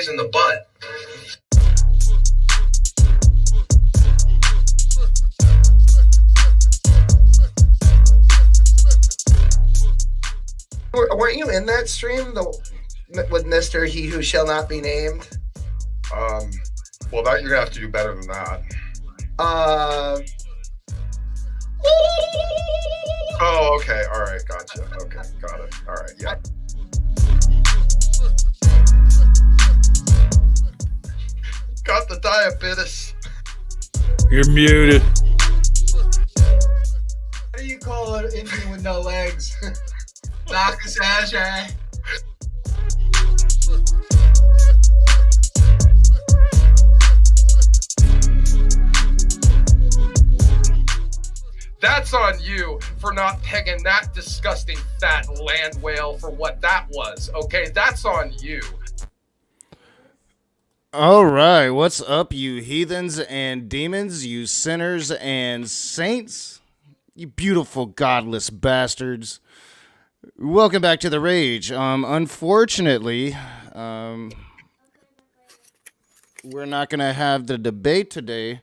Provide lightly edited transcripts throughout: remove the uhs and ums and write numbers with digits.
always in the butt. Weren't you in that stream with Mr. He Who Shall Not Be Named? Well, that you're gonna have to do better than that. Oh, okay. All right. Gotcha. Okay. Got it. All right. Yeah. Got the diabetes. You're muted. What do you call an Indian with no legs? Dr. Sasha. That's on you for not pegging that disgusting fat land whale for what that was. Okay, that's on you. All right, what's up, you heathens and demons, you sinners and saints, you beautiful godless bastards. Welcome back to The Rage. Unfortunately, we're not going to have the debate today.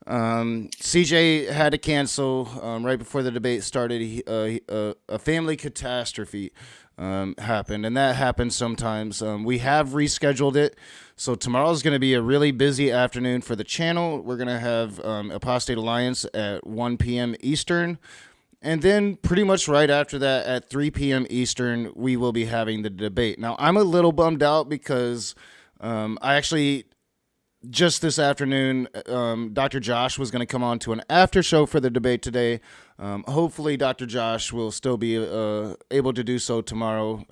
CJ had to cancel right before the debate started. A family catastrophe happened, and that happens sometimes. We have rescheduled it, so tomorrow's going to be a really busy afternoon for the channel. We're going to have Apostate Alliance at 1 p.m. Eastern, and then pretty much right after that at 3 p.m. Eastern, we will be having the debate. Now, I'm a little bummed out because I actually... just this afternoon, Dr. Josh was going to come on to an after show for the debate today. Hopefully, Dr. Josh will still be able to do so tomorrow.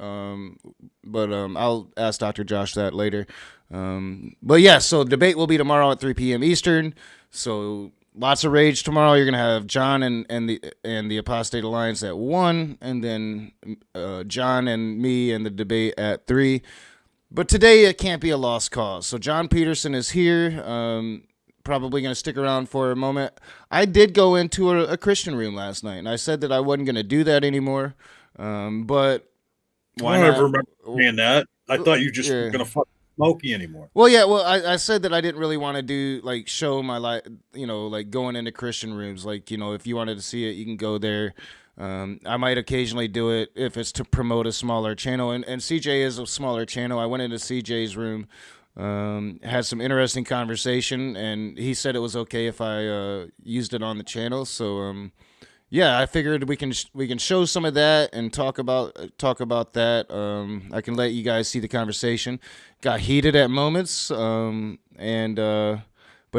But I'll ask Dr. Josh that later. But yeah, so the debate will be tomorrow at 3 p.m. Eastern. So lots of rage tomorrow. You're going to have John and the Apostate Alliance at 1, and then John and me and the debate at 3. But today it can't be a lost cause. So John Peterson is here, probably going to stick around for a moment. I did go into a Christian room last night, and I said that I wasn't going to do that anymore. But why I don't not? ever remember saying that. I thought you just weren't going to fuck Smokey anymore. Well, yeah. Well, I said that I didn't really want to do show my life, like going into Christian rooms. Like, if you wanted to see it, you can go there. I might occasionally do it if it's to promote a smaller channel, and CJ is a smaller channel. I went into CJ's room, had some interesting conversation, and he said it was okay if I used it on the channel. So yeah, I figured we can show some of that and talk about that. I can let you guys see the conversation. Got heated at moments, but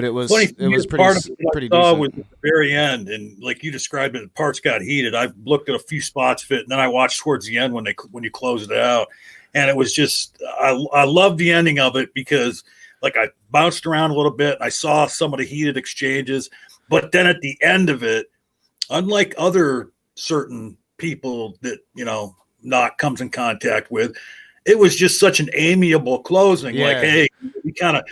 it was pretty decent. Was at the very end, and like you described it, the parts got heated. I looked at a few spots fit, and then I watched towards the end when you closed it out, and it was just I loved the ending of it because I bounced around a little bit. I saw some of the heated exchanges, but then at the end of it, unlike other certain people that Knock comes in contact with, it was just such an amiable closing. Yeah. Like, hey, we kind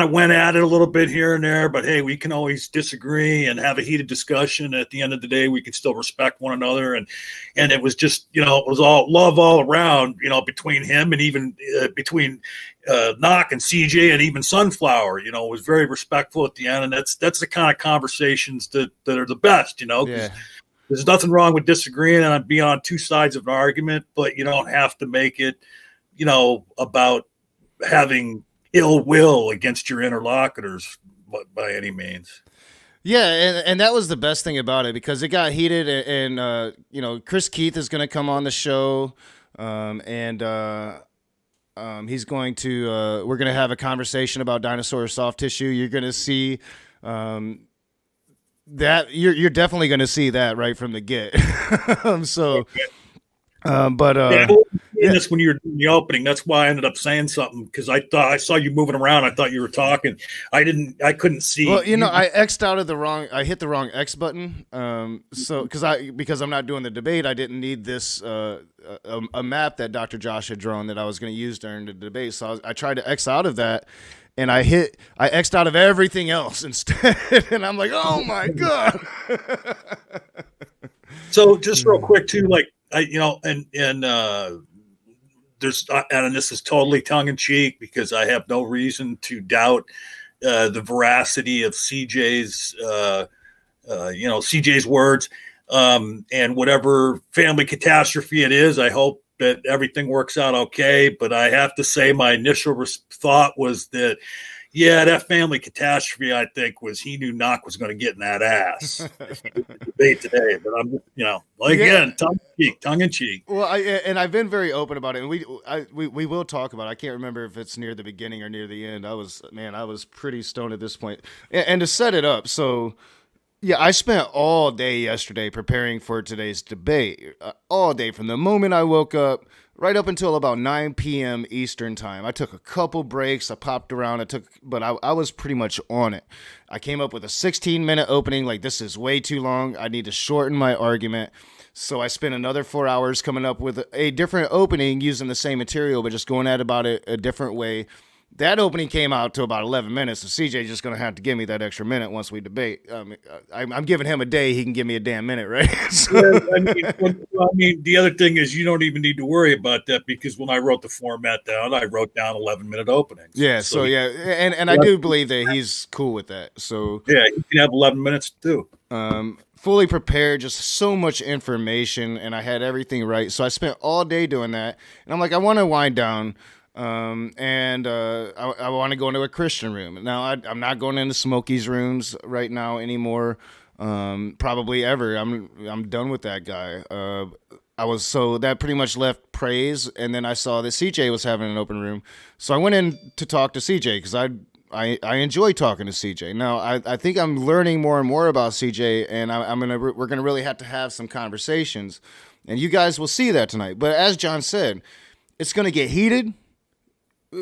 of went at it a little bit here and there, but hey, we can always disagree and have a heated discussion. At the end of the day, we can still respect one another. And it was just, it was all love all around, between him and even between Knock and CJ and even Sunflower, it was very respectful at the end. And that's the kind of conversations that are the best, Yeah. There's nothing wrong with disagreeing and being on two sides of an argument, but you don't have to make it, about having ill will against your interlocutors by any means. Yeah, and that was the best thing about it because it got heated, and Chris Keith is going to come on the show, and he's going to we're going to have a conversation about dinosaur soft tissue. You're going to see that you're definitely going to see that right from the get. This when you were doing the opening, that's why I ended up saying something because I thought I saw you moving around. I thought you were talking. I couldn't see. Well, I X'd out of I hit the wrong X button. So because I'm not doing the debate, I didn't need this a map that Dr. Josh had drawn that I was going to use during the debate. So I tried to X out of that, and I X'd out of everything else instead. And I'm like, oh my god. So just real quick too, and this is totally tongue in cheek because I have no reason to doubt the veracity of CJ's words, and whatever family catastrophe it is. I hope that everything works out okay. But I have to say, my initial thought was that, yeah, that family catastrophe, I think, was he knew Knock was going to get in that ass debate today. But I'm, again, tongue in cheek. Well, I've been very open about it, and we will talk about it. I can't remember if it's near the beginning or near the end. I was pretty stoned at this point. And to set it up, so yeah, I spent all day yesterday preparing for today's debate. All day, from the moment I woke up right up until about 9 p.m. Eastern time. I took a couple breaks. I popped around. But I was pretty much on it. I came up with a 16-minute opening. Like, this is way too long. I need to shorten my argument. So I spent another 4 hours coming up with a different opening using the same material, but just going at about it a different way. That opening came out to about 11 minutes, so CJ's just going to have to give me that extra minute once we debate. I'm giving him a day. He can give me a damn minute, right? Yeah, the other thing is you don't even need to worry about that because when I wrote the format down, I wrote down 11-minute openings. Yeah, so yeah, and I do believe that he's cool with that. So yeah, you can have 11 minutes too. Fully prepared, just so much information, and I had everything right. So I spent all day doing that, and I'm like, I want to wind down. I want to go into a Christian room. Now, I'm not going into Smokey's rooms right now anymore. Probably ever. I'm done with that guy. So that pretty much left praise, and then I saw that CJ was having an open room, so I went in to talk to CJ because I enjoy talking to CJ. Now, I think I'm learning more and more about CJ, and we're gonna really have to have some conversations, and you guys will see that tonight. But as John said, it's gonna get heated.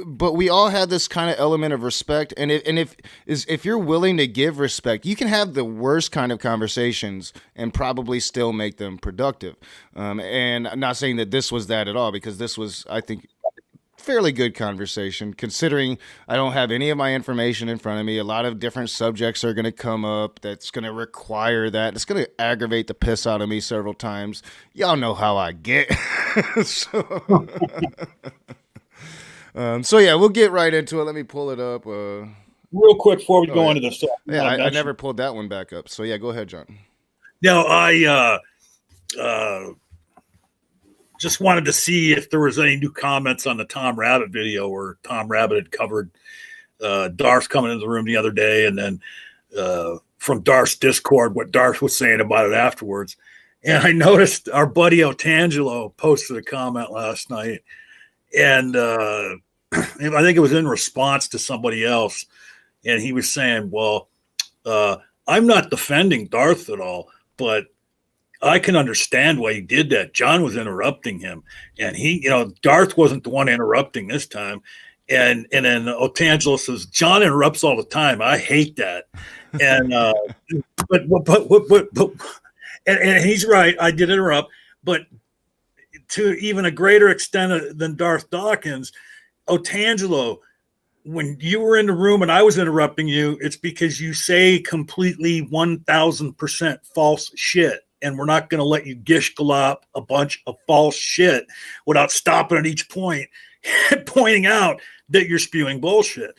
But we all have this kind of element of respect, and if you're willing to give respect, you can have the worst kind of conversations and probably still make them productive. And I'm not saying that this was that at all, because this was, I think, fairly good conversation, considering I don't have any of my information in front of me. A lot of different subjects are going to come up that's going to require that. It's going to aggravate the piss out of me several times. Y'all know how I get. So yeah, we'll get right into it. Let me pull it up. Real quick before we go into this. Yeah, I never pulled that one back up. So yeah, go ahead, John. No, I just wanted to see if there was any new comments on the Tom Rabbit video where Tom Rabbit had covered Darth coming into the room the other day, and then from Darth's Discord, what Darth was saying about it afterwards. And I noticed our buddy Otangelo posted a comment last night, and I think it was in response to somebody else, and he was saying, well, I'm not defending Darth at all, but I can understand why he did that. John was interrupting him, and Darth wasn't the one interrupting this time. And then Otangelo says, John interrupts all the time. I hate that. And and he's right. I did interrupt, but to even a greater extent than Darth Dawkins, Otangelo, when you were in the room and I was interrupting you, it's because you say completely 1,000% false shit. And we're not going to let you gish glop a bunch of false shit without stopping at each point and pointing out that you're spewing bullshit.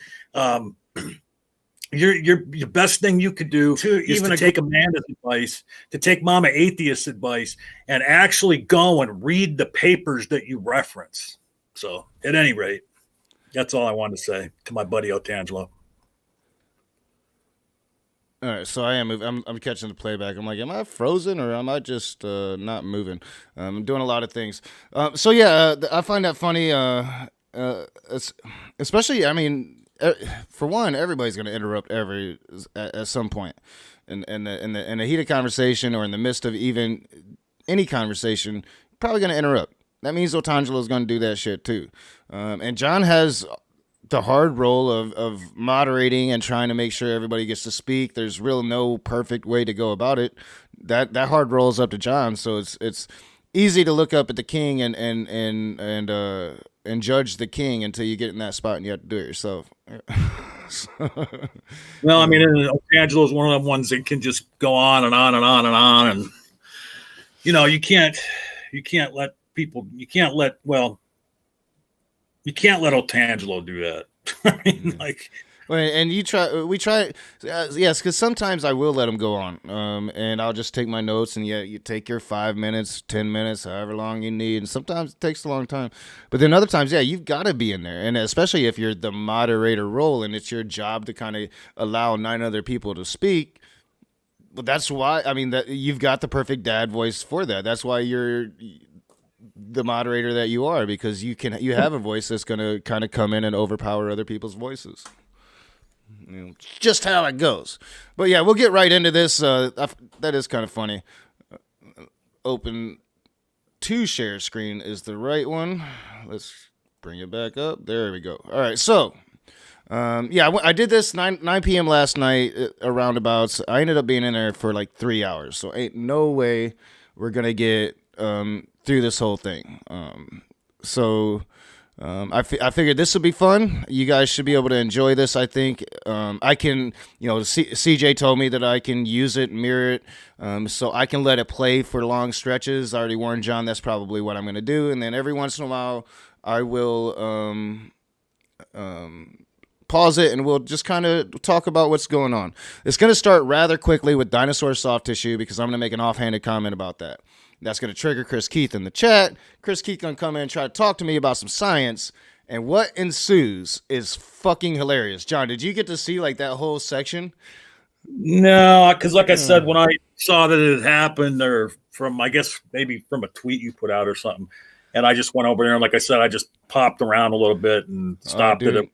Your best thing you could do is to take Amanda's advice, to take Mama Atheist's advice, and actually go and read the papers that you reference. So, at any rate, that's all I wanted to say to my buddy Otangelo. All right, so I'm catching the playback. I'm like, am I frozen or am I just not moving? I'm doing a lot of things. So yeah, I find that funny. Especially, I mean, for one, everybody's going to interrupt at some point, in the heat of conversation or in the midst of even any conversation, probably going to interrupt. That means Otangelo is going to do that shit too. And John has the hard role of moderating and trying to make sure everybody gets to speak. There's really no perfect way to go about it. That hard role is up to John. So it's easy to look up at the king and judge the king until you get in that spot and you have to do it yourself. Well, I mean, Otangelo is one of the ones that can just go on and on and on and on, and you can't let people. You can't let You can't let Otangelo do that. I mean, like. Well, and we try, yes, because sometimes I will let them go on, and I'll just take my notes, and you take your 5 minutes, 10 minutes, however long you need, and sometimes it takes a long time, but then other times, you've got to be in there, and especially if you're the moderator role, and it's your job to kind of allow 9 other people to speak. Well, that's why, I mean, that you've got the perfect dad voice for that. That's why you're the moderator that you are, because you have a voice that's going to kind of come in and overpower other people's voices. Just how it goes. But yeah, we'll get right into this. That is kind of funny. Open to share screen is the right one. Let's bring it back up. There we go. All right, so I did this 9 p.m. last night around about. I ended up being in there for like 3 hours, so ain't no way we're gonna get through this whole thing. I figured this would be fun. You guys should be able to enjoy this. I think I can, CJ told me that I can use it, mirror it, so I can let it play for long stretches. I already warned John that's probably what I'm going to do. And then every once in a while, I will pause it and we'll just kind of talk about what's going on. It's going to start rather quickly with dinosaur soft tissue because I'm going to make an offhanded comment about that. That's going to trigger Chris Keith in the chat. Chris Keith going to come in and try to talk to me about some science. And what ensues is fucking hilarious. John, did you get to see like that whole section? No, because like I said, when I saw that it happened, or from, I guess, maybe from a tweet you put out or something, and I just went over there, and like I said, I just popped around a little bit and stopped it at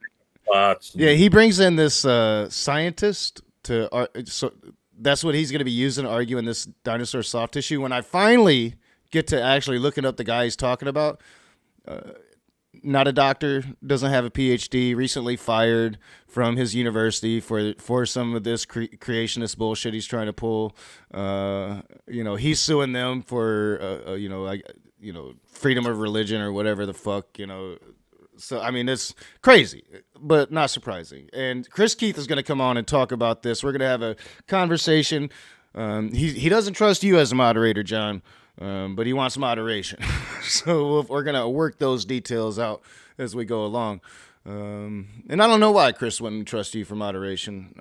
spots. Yeah, he brings in this scientist to so that's what he's going to be using to argue in this dinosaur soft tissue. When I finally get to actually looking up the guy he's talking about, not a doctor, doesn't have a PhD, recently fired from his university for some of this creationist bullshit he's trying to pull. He's suing them for freedom of religion or whatever the fuck, So, I mean, it's crazy, but not surprising. And Chris Keith is going to come on and talk about this. We're going to have a conversation. He doesn't trust you as a moderator, John, but he wants moderation. So we're going to work those details out as we go along. And I don't know why Chris wouldn't trust you for moderation.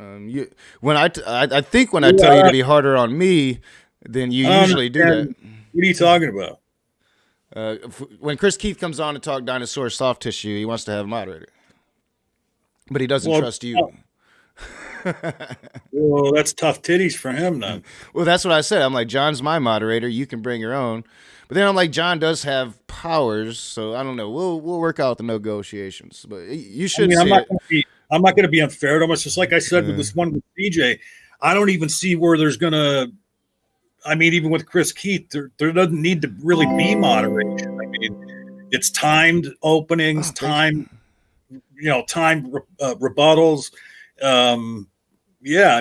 I think when I tell you to be harder on me, then you usually do that. What are you talking about? When Chris Keith comes on to talk dinosaur soft tissue, he wants to have a moderator, but he doesn't trust you. Well, that's tough titties for him then. Well, that's what I said. I'm like, John's my moderator. You can bring your own. But then I'm like, John does have powers, so I don't know. We'll work out the negotiations. But you should. I'm not going to be unfair to him. It's just like I said with this one with CJ. I don't even see where there's going to. I mean, even with Chris Keith, there doesn't need to really be moderation. I mean, it's timed openings, timed rebuttals. I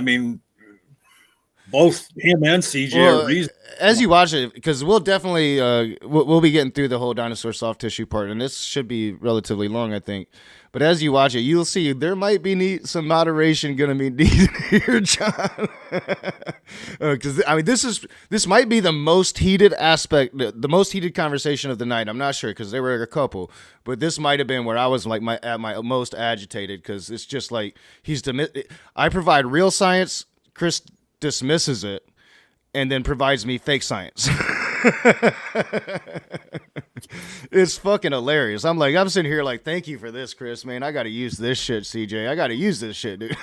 mean, both him and CJ are reasonable. As you watch it, because we'll definitely we'll be getting through the whole dinosaur soft tissue part, and this should be relatively long, I think. But as you watch it, you'll see there might be some moderation going to be needed here, John. Because I mean, this might be the most heated aspect, the most heated conversation of the night. I'm not sure because there were a couple, but this might have been where I was like at my most agitated because it's just like I provide real science, Chris dismisses it, and then provides me fake science. It's fucking hilarious. I'm sitting here like, thank you for this, Chris, man. I got to use this shit, CJ. I got to use this shit, dude.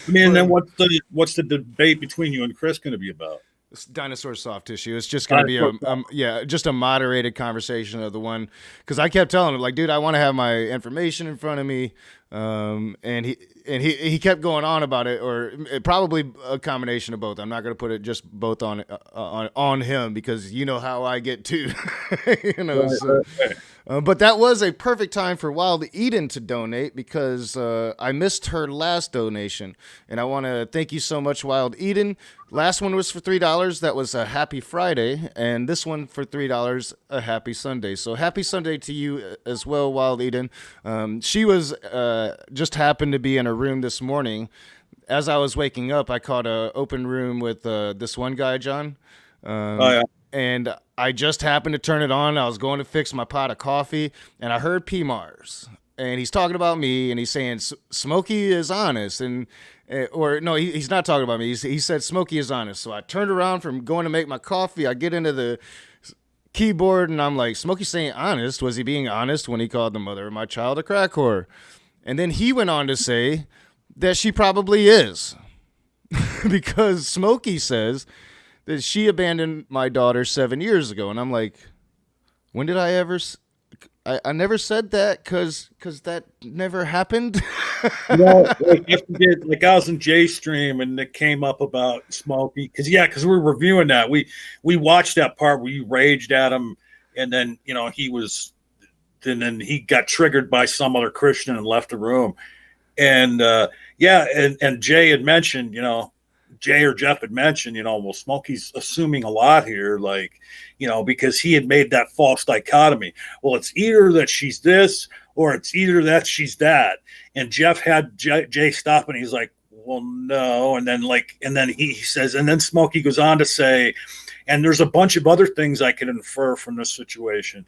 Man, then what's the debate between you and Chris going to be about? It's dinosaur soft tissue. It's just going to be just a moderated conversation of the one, because I kept telling him like, dude, I want to have my information in front of me, and he kept going on about it, or probably a combination of both. I'm not going to put it just both on him because you know how I get too, but that was a perfect time for Wild Eden to donate because I missed her last donation, and I want to thank you so much, Wild Eden. Last one was for $3. That was a happy Friday, and this one for $3, a happy Sunday. So happy Sunday to you as well, Wild Eden. She was just happened to be in a room this morning. As I was waking up, I caught an open room with this one guy, John. And I just happened to turn it on. I was going to fix my pot of coffee, and I heard P. Mars. And he's talking about me, and he's saying Smokey is honest, or no, he's not talking about me. He said Smokey is honest. So I turned around from going to make my coffee. I get into the keyboard, and I'm like, Smokey's saying honest. Was he being honest when he called the mother of my child a crack whore? And then he went on to say that she probably is, because Smokey says that she abandoned my daughter 7 years ago, and I'm like, when did I ever? I never said that because that never happened. Like if you did, like I was in Jay's stream and it came up about Smokey because we're reviewing that. We watched that part where you raged at him, and then then he got triggered by some other Christian and left the room. And and Jay had mentioned, Jay or Jeff had mentioned, well, Smokey's assuming a lot here, like, because he had made that false dichotomy. Well, it's either that she's this or it's either that she's that. And Jeff had Jay stop and he's like, well, no. And then he says, and then Smokey goes on to say, and there's a bunch of other things I could infer from this situation.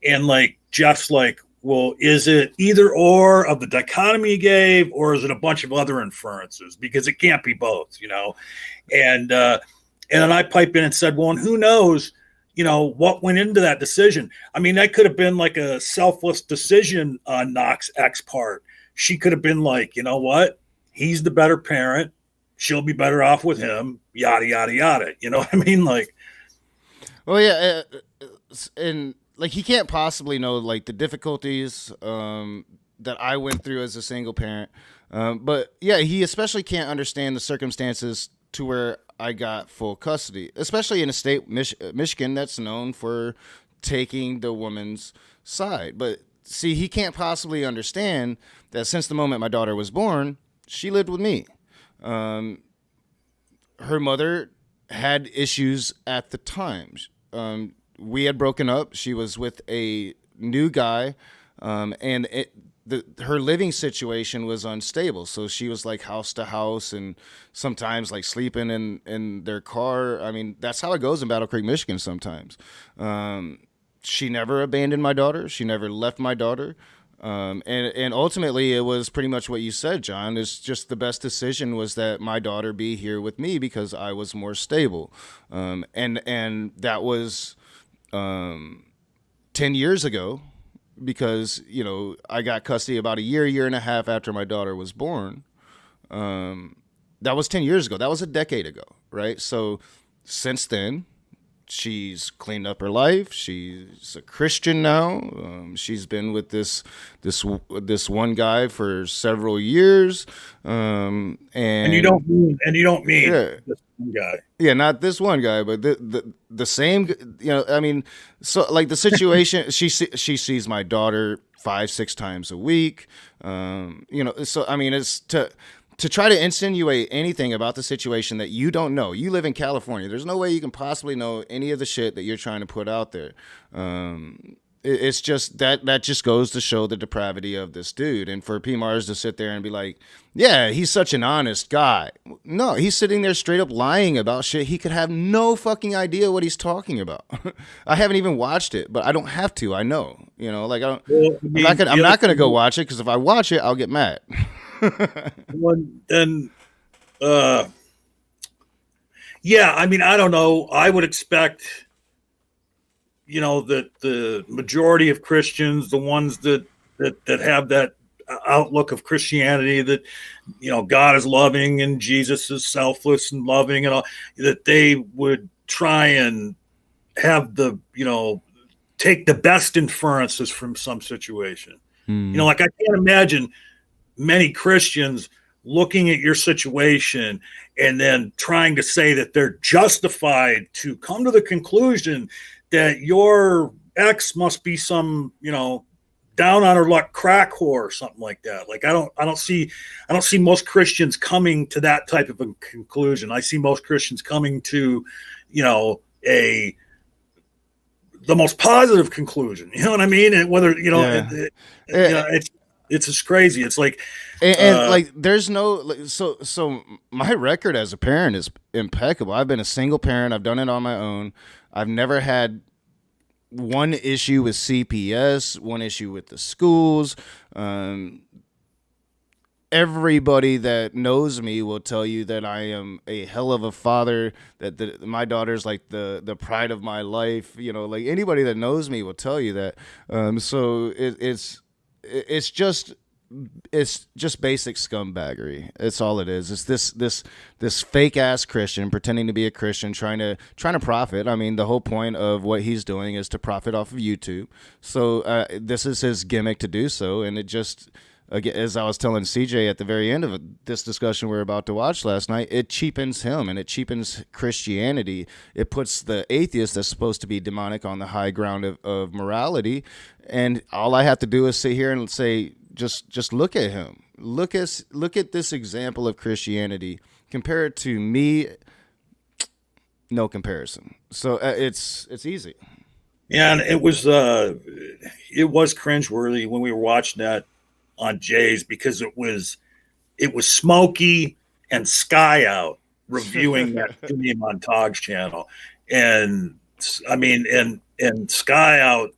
And like Jeff's like, well, is it either or of the dichotomy he gave, or is it a bunch of other inferences? Because it can't be both, And then I pipe in and said, well, and who knows, what went into that decision? I mean, that could have been like a selfless decision on Knox X's part. She could have been like, you know what? He's the better parent. She'll be better off with him. Yada, yada, yada. You know what I mean? Like, well, yeah. And like, he can't possibly know like the difficulties that I went through as a single parent. But yeah, he especially can't understand the circumstances to where I got full custody, especially in a state, Michigan, that's known for taking the woman's side. But see, he can't possibly understand that since the moment my daughter was born, she lived with me. Her mother had issues at the time. We had broken up. She was with a new guy, and her living situation was unstable. So she was like house to house, and sometimes like sleeping in their car. I mean, that's how it goes in Battle Creek, Michigan. Sometimes she never abandoned my daughter. She never left my daughter. And ultimately, it was pretty much what you said, John. It's just the best decision was that my daughter be here with me because I was more stable, and that was 10 years ago, because I got custody about a year and a half after my daughter was born. That was 10 years ago. That was a decade ago, right? So since then, she's cleaned up her life. She's a Christian now. She's been with this one guy for several years. And you don't mean yeah. this one guy. Yeah, not this one guy, but the same. I mean, so like the situation, she sees my daughter 5-6 times a week. So I mean, it's to try to insinuate anything about the situation that you don't know. You live in California. There's no way you can possibly know any of the shit that you're trying to put out there. It's just that just goes to show the depravity of this dude. And for P. Mars to sit there and be like, yeah, he's such an honest guy. No, he's sitting there straight up lying about shit. He could have no fucking idea what he's talking about. I haven't even watched it, but I don't have to. I know, like I don't. Well, I'm not going to go watch it, because if I watch it, I'll get mad. Yeah, I mean, I don't know. I would expect, that the majority of Christians, the ones that have that outlook of Christianity, that, God is loving and Jesus is selfless and loving and all, that they would try and have take the best inferences from some situation. Like I can't imagine many Christians looking at your situation and then trying to say that they're justified to come to the conclusion that your ex must be some, down on her luck crack whore or something like that. Like I don't see most Christians coming to that type of a conclusion. I see most Christians coming to, the most positive conclusion. You know what I mean? And whether it's just crazy. It's like, and like, there's no, so my record as a parent is impeccable. I've been a single parent. I've done it on my own. I've never had one issue with CPS, one issue with the schools. Everybody that knows me will tell you that I am a hell of a father, that my daughter's like the pride of my life. Like anybody that knows me will tell you that. So it's just basic scumbaggery. It's all it is. It's this fake ass Christian pretending to be a Christian, trying to profit. I mean, the whole point of what he's doing is to profit off of YouTube. So this is his gimmick to do so, and it just, again, as I was telling CJ at the very end of this discussion we were about to watch last night, it cheapens him and it cheapens Christianity. It puts the atheist that's supposed to be demonic on the high ground of morality, and all I have to do is sit here and say, just look at him. Look at this example of Christianity. Compare it to me. No comparison. So it's easy. Yeah, and it was cringeworthy when we were watching that on Jay's, because it was Smokey and Sky Out reviewing that stream on Togg's channel, and I mean, and Sky Out.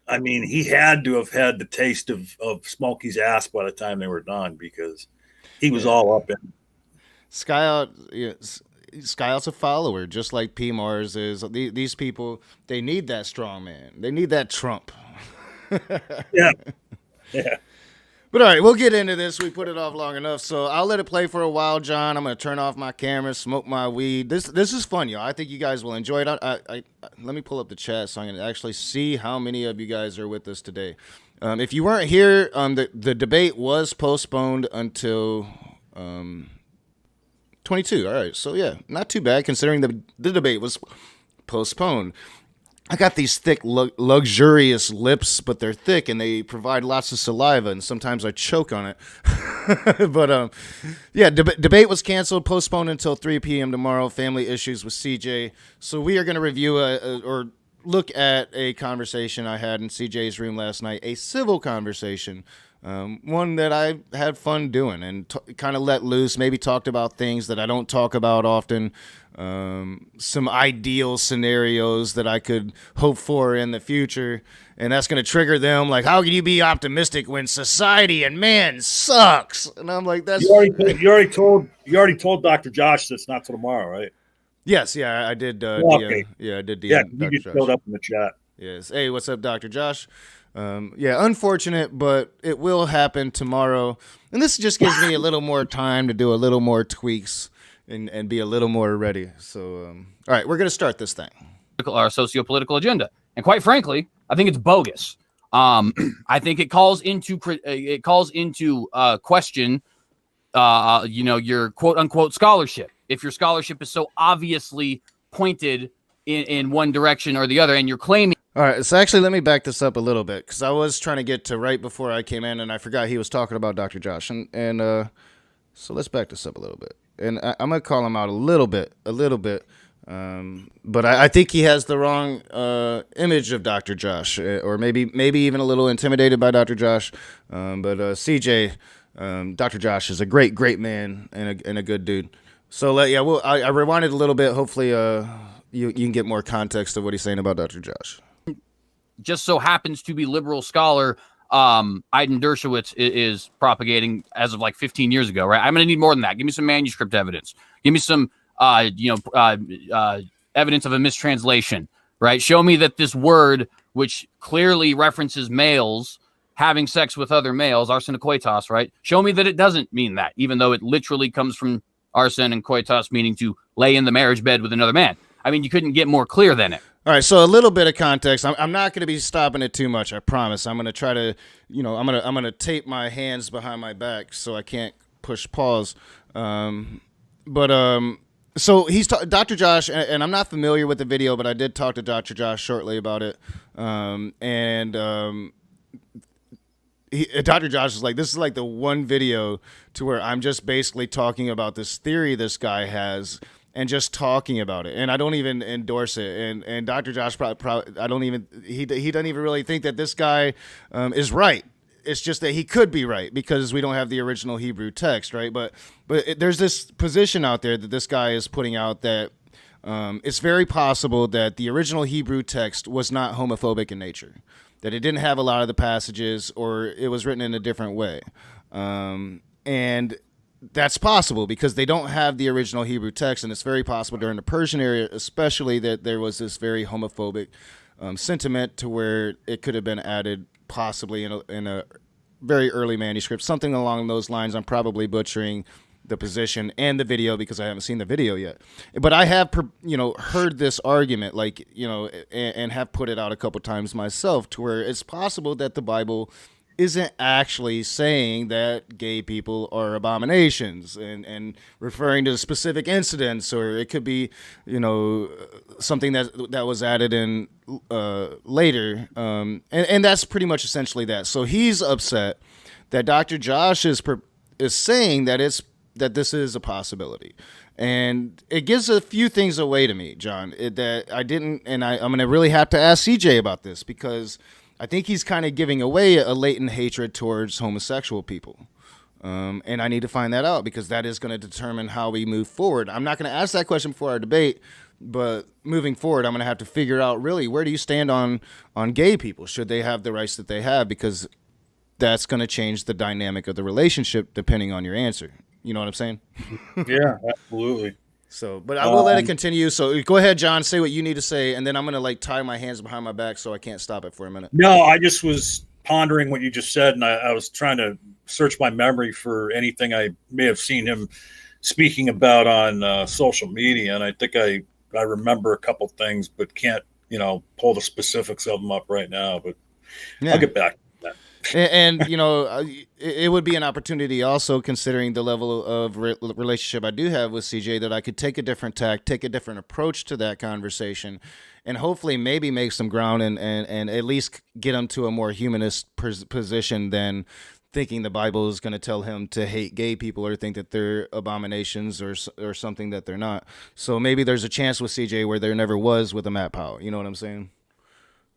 I mean, he had to have had the taste of Smokey's ass by the time they were done, because he was all up in. Sky Out, Sky Out's a follower, just like P. Mars is. These people, they need that strong man. They need that Trump. Yeah. But all right, we'll get into this. We put it off long enough, so I'll let it play for a while, John. I'm going to turn off my camera, smoke my weed. This is fun, y'all. I think you guys will enjoy it. Let me pull up the chat so I can actually see how many of you guys are with us today. If you weren't here, the debate was postponed until 22. All right, so yeah, not too bad considering the debate was postponed. I got these thick, luxurious lips, but they're thick and they provide lots of saliva, and sometimes I choke on it. But yeah, debate was canceled, postponed until 3 p.m. tomorrow. Family issues with CJ. So we are going to review or look at a conversation I had in CJ's room last night, a civil conversation, one that I had fun doing and kind of let loose, maybe talked about things that I don't talk about often. Some ideal scenarios that I could hope for in the future, and that's going to trigger them. Like, how can you be optimistic when society and man sucks? And I'm like, that's you already told Dr. Josh that's not till tomorrow, right? Yes, yeah, I did. Okay. I did. Yeah, DM you just showed up in the chat. Yes. Hey, what's up, Dr. Josh? Yeah, unfortunate, but it will happen tomorrow, and this just gives me a little more time to do a little more tweaks and be a little more ready. So, all right, we're going to start this thing. Our socio-political agenda. And quite frankly, I think it's bogus. I think it calls into question, your quote unquote scholarship. If your scholarship is so obviously pointed in one direction or the other, and you're claiming. All right, so actually, let me back this up a little bit, because I was trying to get to right before I came in, and I forgot he was talking about Dr. Josh. And so let's back this up a little bit. And I'm going to call him out a little bit. But I think he has the wrong image of Dr. Josh, or maybe even a little intimidated by Dr. Josh. But CJ, Dr. Josh is a great man and a good dude. So I rewinded a little bit. Hopefully you can get more context of what he's saying about Dr. Josh. Just so happens to be liberal scholar Aiden Dershowitz is propagating as of like 15 years ago, right? I'm going to need more than that. Give me some manuscript evidence. Give me some, evidence of a mistranslation, right? Show me that this word, which clearly references males having sex with other males, arsen and koitos, right? Show me that it doesn't mean that, even though it literally comes from arsen and koitos, meaning to lay in the marriage bed with another man. I mean, you couldn't get more clear than it. All right, so a little bit of context. I'm not going to be stopping it too much, I promise. I'm going to try to, I'm going to tape my hands behind my back so I can't push pause. So he's Dr. Josh, and I'm not familiar with the video, but I did talk to Dr. Josh shortly about it. Dr. Josh is like, this is like the one video to where I'm just basically talking about this theory this guy has, and just talking about it, and I don't even endorse it. And Dr. Josh he doesn't even really think that this guy is right. It's just that he could be right because we don't have the original Hebrew text, right? But there's this position out there that this guy is putting out that It's very possible that the original Hebrew text was not homophobic in nature, that it didn't have a lot of the passages, or it was written in a different way. And that's possible because they don't have the original Hebrew text, and it's very possible during the Persian era, especially, that there was this very homophobic sentiment to where it could have been added possibly in a very early manuscript, something along those lines. I'm probably butchering the position and the video because I haven't seen the video yet, but I have heard this argument, like, and have put it out a couple times myself, to where it's possible that the Bible isn't actually saying that gay people are abominations and referring to specific incidents, or it could be, something that was added in later. And that's pretty much essentially that. So he's upset that Dr. Josh is saying that this is a possibility. And it gives a few things away to me, John, that I didn't, and I'm going to really have to ask CJ about this, because I think he's kind of giving away a latent hatred towards homosexual people. And I need to find that out, because that is going to determine how we move forward. I'm not going to ask that question before our debate, but moving forward, I'm going to have to figure out, really, where do you stand on gay people? Should they have the rights that they have? Because that's going to change the dynamic of the relationship depending on your answer. You know what I'm saying? Yeah, absolutely. So, but I will let it continue. So go ahead, John, say what you need to say, and then I'm going to tie my hands behind my back so I can't stop it for a minute. No, I just was pondering what you just said, and I was trying to search my memory for anything I may have seen him speaking about on social media, and I think I remember a couple things, but can't pull the specifics of them up right now. But yeah. I'll get back. And it would be an opportunity also, considering the level of relationship I do have with CJ, that I could take a different tack, take a different approach to that conversation, and hopefully maybe make some ground and at least get him to a more humanist position than thinking the Bible is going to tell him to hate gay people or think that they're abominations or something that they're not. So maybe there's a chance with CJ where there never was with a Matt Powell. You know what I'm saying?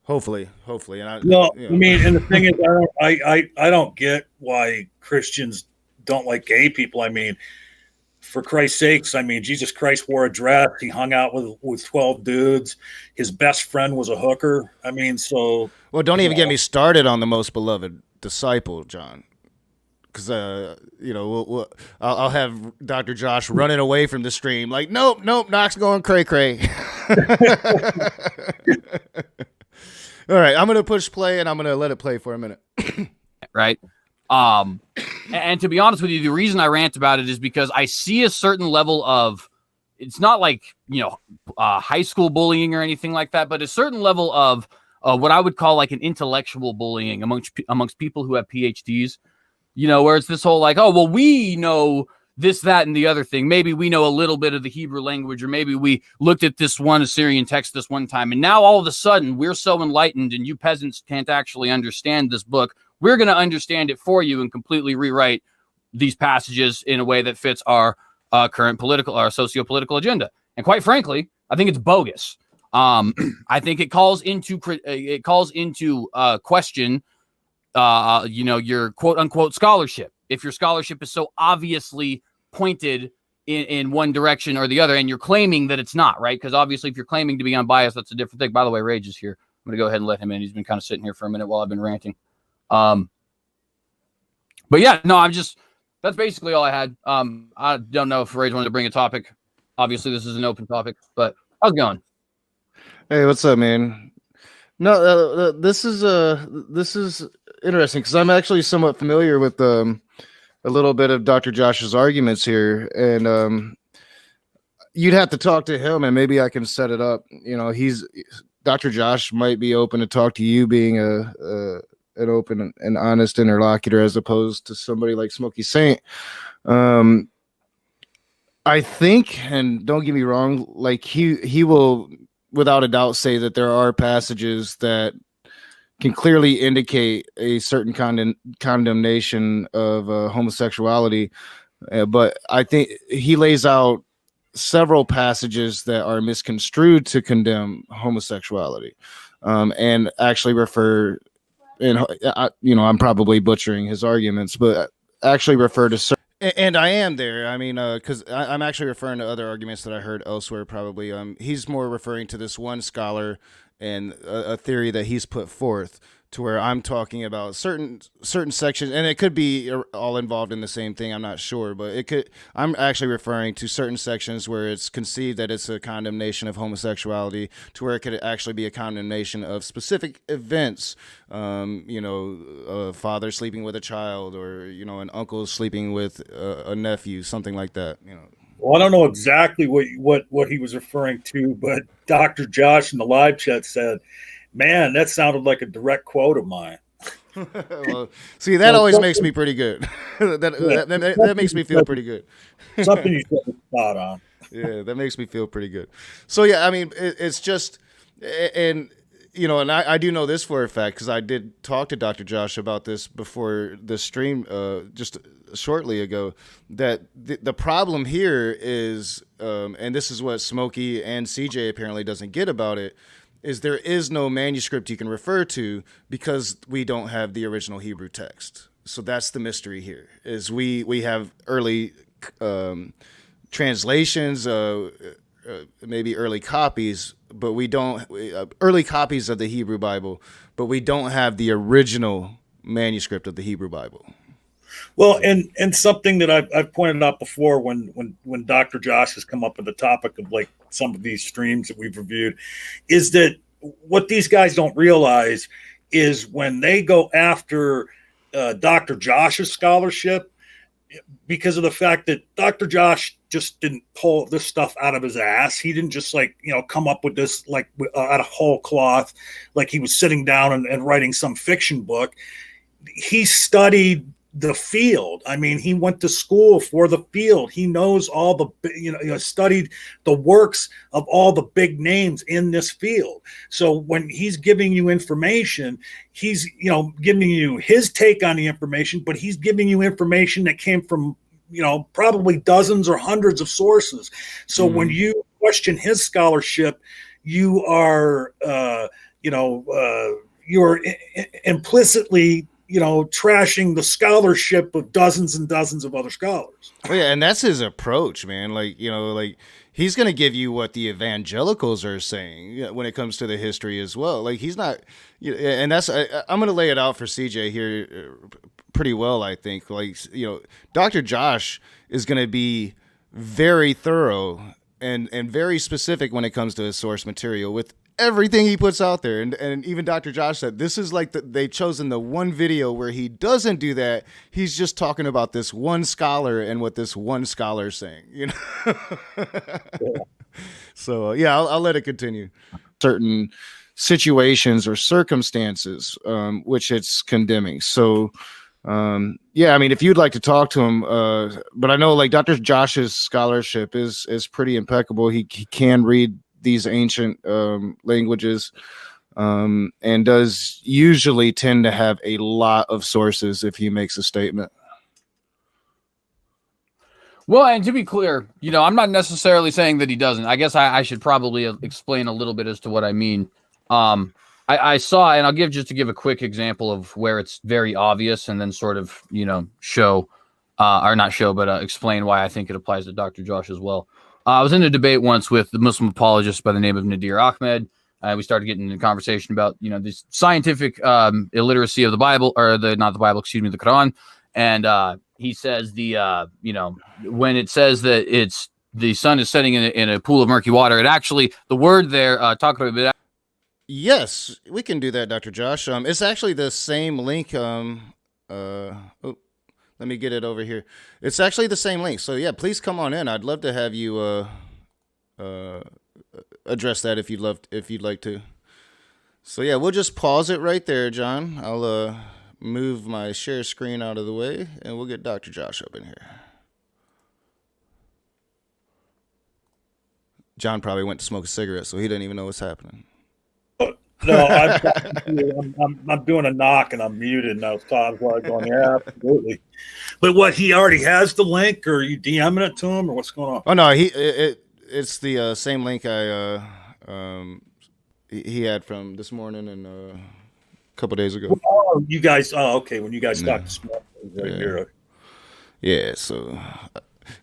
Hopefully, and I mean, and the thing is, I don't get why Christians don't like gay people. I mean, for Christ's sakes, I mean, Jesus Christ wore a dress. He hung out with 12 dudes. His best friend was a hooker. I mean, so well, don't even get me started on the most beloved disciple, John. Because I'll have Dr. Josh running away from the stream, like, nope, Knox going cray. All right, I'm going to push play, and I'm going to let it play for a minute. Right. And to be honest with you, the reason I rant about it is because I see a certain level of, it's not like, high school bullying or anything like that, but a certain level of what I would call like an intellectual bullying amongst people who have PhDs, where it's this whole like, oh, well, we know this, that, and the other thing. Maybe we know a little bit of the Hebrew language, or maybe we looked at this one Assyrian text this one time, and now all of a sudden we're so enlightened and you peasants can't actually understand this book. We're going to understand it for you and completely rewrite these passages in a way that fits our current political, our socio-political agenda. And quite frankly, I think it's bogus. I think it calls into question, your quote unquote scholarship. If your scholarship is so obviously pointed in one direction or the other, and you're claiming that it's not, right? Because obviously if you're claiming to be unbiased, that's a different thing. By the way, Rage is here. I'm going to go ahead and let him in. He's been kind of sitting here for a minute while I've been ranting. But yeah, no, that's basically all I had. I don't know if Rage wanted to bring a topic. Obviously this is an open topic, but how's it going? Hey, what's up, man? No, this is interesting, because I'm actually somewhat familiar with a little bit of Dr. Josh's arguments here, and you'd have to talk to him, and maybe I can set it up. Dr. Josh might be open to talk to you, being an open and honest interlocutor, as opposed to somebody like Smokey Saint. I think, and don't get me wrong, like he will without a doubt say that there are passages that can clearly indicate a certain condemnation of homosexuality. But I think he lays out several passages that are misconstrued to condemn homosexuality, and actually refer, and I'm probably butchering his arguments, but actually refer to certain. And I am there. I mean, because I'm actually referring to other arguments that I heard elsewhere. Probably, he's more referring to this one scholar and a theory that he's put forth. To where I'm talking about certain sections, and it could be all involved in the same thing. I'm not sure, but it could. I'm actually referring to certain sections where it's conceived that it's a condemnation of homosexuality, to where it could actually be a condemnation of specific events. A father sleeping with a child, or an uncle sleeping with a nephew, something like that. Well, I don't know exactly what he was referring to, but Dr. Josh in the live chat said, "Man, that sounded like a direct quote of mine." Well, see, that always makes me pretty good. that makes me feel pretty good. Something you said spot on. Yeah, that makes me feel pretty good. So yeah, I mean, it's just, and I do know this for a fact because I did talk to Dr. Josh about this before the stream, just shortly ago. That the problem here is, and this is what Smokey and CJ apparently doesn't get about it, is there is no manuscript you can refer to because we don't have the original Hebrew text. So that's the mystery here, is we have early translations, maybe early copies, but we don't, early copies of the Hebrew Bible, but we don't have the original manuscript of the Hebrew Bible. Well, and something that I've pointed out before when Dr. Josh has come up with the topic of like some of these streams that we've reviewed, is that what these guys don't realize is when they go after Dr. Josh's scholarship, because of the fact that Dr. Josh just didn't pull this stuff out of his ass. He didn't just come up with this out of whole cloth, like he was sitting down and writing some fiction book. He studied the field. I mean, he went to school for the field. He knows all the, studied the works of all the big names in this field. So when he's giving you information, he's, giving you his take on the information, but he's giving you information that came from, probably dozens or hundreds of sources. So when you question his scholarship, you are, you're implicitly trashing the scholarship of dozens and dozens of other scholars. Oh, yeah, and that's his approach, man. He's going to give you what the evangelicals are saying when it comes to the history as well. Like, he's not, and that's, I'm going to lay it out for CJ here pretty well, I think. Dr. Josh is going to be very thorough and very specific when it comes to his source material with everything he puts out there. And even Dr. Josh said this is like they've chosen the one video where he doesn't do that. He's just talking about this one scholar and what this one scholar is saying, Yeah. So I'll let it continue. Certain situations or circumstances which it's condemning. So I mean, if you'd like to talk to him, but I know Dr. Josh's scholarship is pretty impeccable. He can read these ancient languages, and does usually tend to have a lot of sources if he makes a statement. Well, and to be clear, I'm not necessarily saying that he doesn't. I guess I should probably explain a little bit as to what I mean. I saw, and I'll give a quick example of where it's very obvious, and then sort of, show, or not show, but explain why I think it applies to Dr. Josh as well. I was in a debate once with the Muslim apologist by the name of Nadir Ahmed. We started getting into a conversation about, this scientific illiteracy of the Bible, or the Quran. And he says when it says that the sun is setting in a pool of murky water, it actually, the word there, talk about it. Yes, we can do that, Dr. Josh. It's actually the same link. Let me get it over here. It's actually the same link. So yeah, please come on in. I'd love to have you address that if you'd like to. So yeah, we'll just pause it right there, John. I'll move my share screen out of the way, and we'll get Dr. Josh up in here. John probably went to smoke a cigarette, so he didn't even know what's happening. No, I'm doing a knock and I'm muted, and I was going, yeah, absolutely. But what, he already has the link, or are you DMing it to him, or what's going on? Oh no, it's the same link he had from this morning and a couple days ago. Oh, you guys, okay, when you guys talked this morning, right here. Yeah, so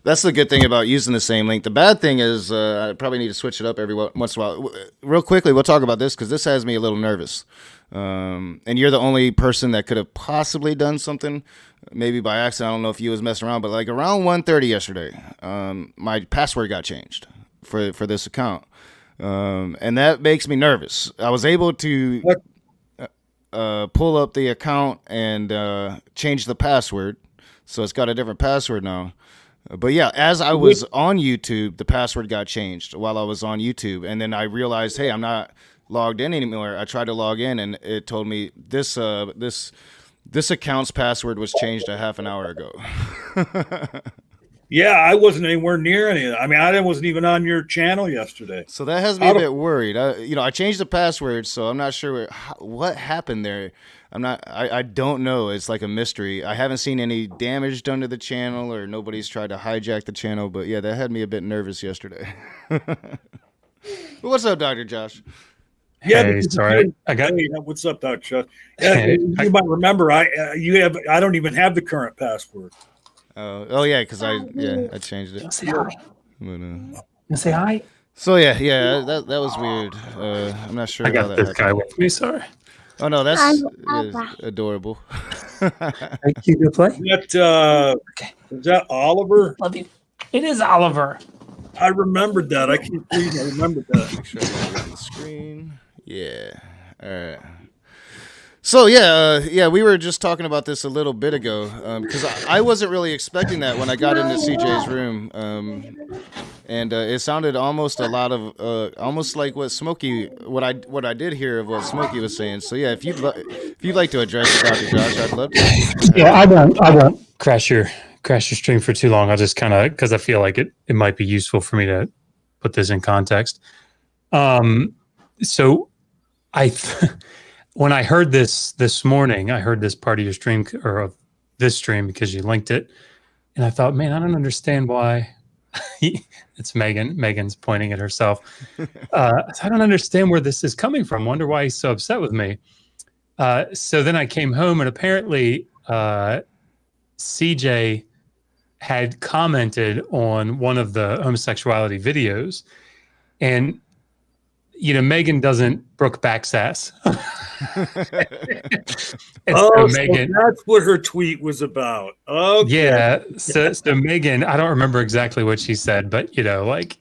that's the good thing about using the same link. The bad thing is I probably need to switch it up every once in a while. Real quickly, we'll talk about this because this has me a little nervous. And you're the only person that could have possibly done something, maybe by accident. I don't know if you was messing around, but like around 1:30 yesterday, my password got changed for this account, and that makes me nervous. I was able to pull up the account and change the password, so it's got a different password now. But yeah, as I was on YouTube, the password got changed while I was on YouTube, and then I realized, hey, I'm not logged in anymore. I tried to log in, and it told me this account's password was changed a half an hour ago. Yeah, I wasn't anywhere near any of that. I mean, I wasn't even on your channel yesterday. So that has me a bit worried. I changed the password, so I'm not sure what happened there. I don't know. It's like a mystery. I haven't seen any damage done to the channel, or nobody's tried to hijack the channel. But yeah, that had me a bit nervous yesterday. What's up, Dr. Josh? Yeah, hey, sorry. What's up, Dr. Josh? Yeah, you might remember I don't even have the current password. Oh yeah, because I changed it. Say hi. But, Say hi. So yeah, that was weird. I'm not sure. I got this guy with me. Sorry. Oh no, that's adorable. Thank you to play. Is that Oliver? Love you. It is Oliver. I remembered that. I can't believe I remembered that. Make sure I got it on the screen. Yeah. All right. So yeah, we were just talking about this a little bit ago because I wasn't really expecting that when I got into CJ's room, and it sounded almost almost like what I did hear of what Smokey was saying. So yeah, if you'd like to address it, Dr. Josh, I'd love to. Yeah, I won't crash your stream for too long. I'll just kind of, because I feel like it might be useful for me to put this in context. So when I heard this morning, I heard this part of your stream or of this stream because you linked it, and I thought, man, I don't understand why. It's Megan. Megan's pointing at herself. I don't understand where this is coming from. Wonder why he's so upset with me. So then I came home, and apparently CJ had commented on one of the homosexuality videos, and Megan doesn't brook backsass. So Megan, that's what her tweet was about. Okay. Yeah. So Megan, I don't remember exactly what she said, but like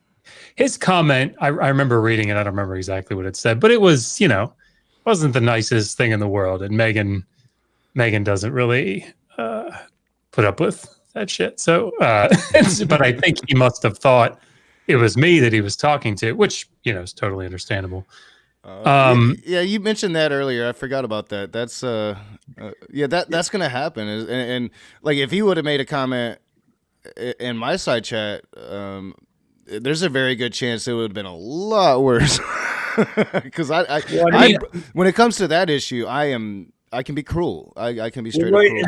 his comment, I remember reading it. I don't remember exactly what it said, but it was, wasn't the nicest thing in the world. And Megan doesn't really put up with that shit. So, but I think he must have thought it was me that he was talking to, which is totally understandable. Yeah, you mentioned that earlier. I forgot about that. That's that's gonna happen. And like if he would have made a comment in my side chat, there's a very good chance it would have been a lot worse. Because when it comes to that issue, I can be cruel. I can be straight up cruel.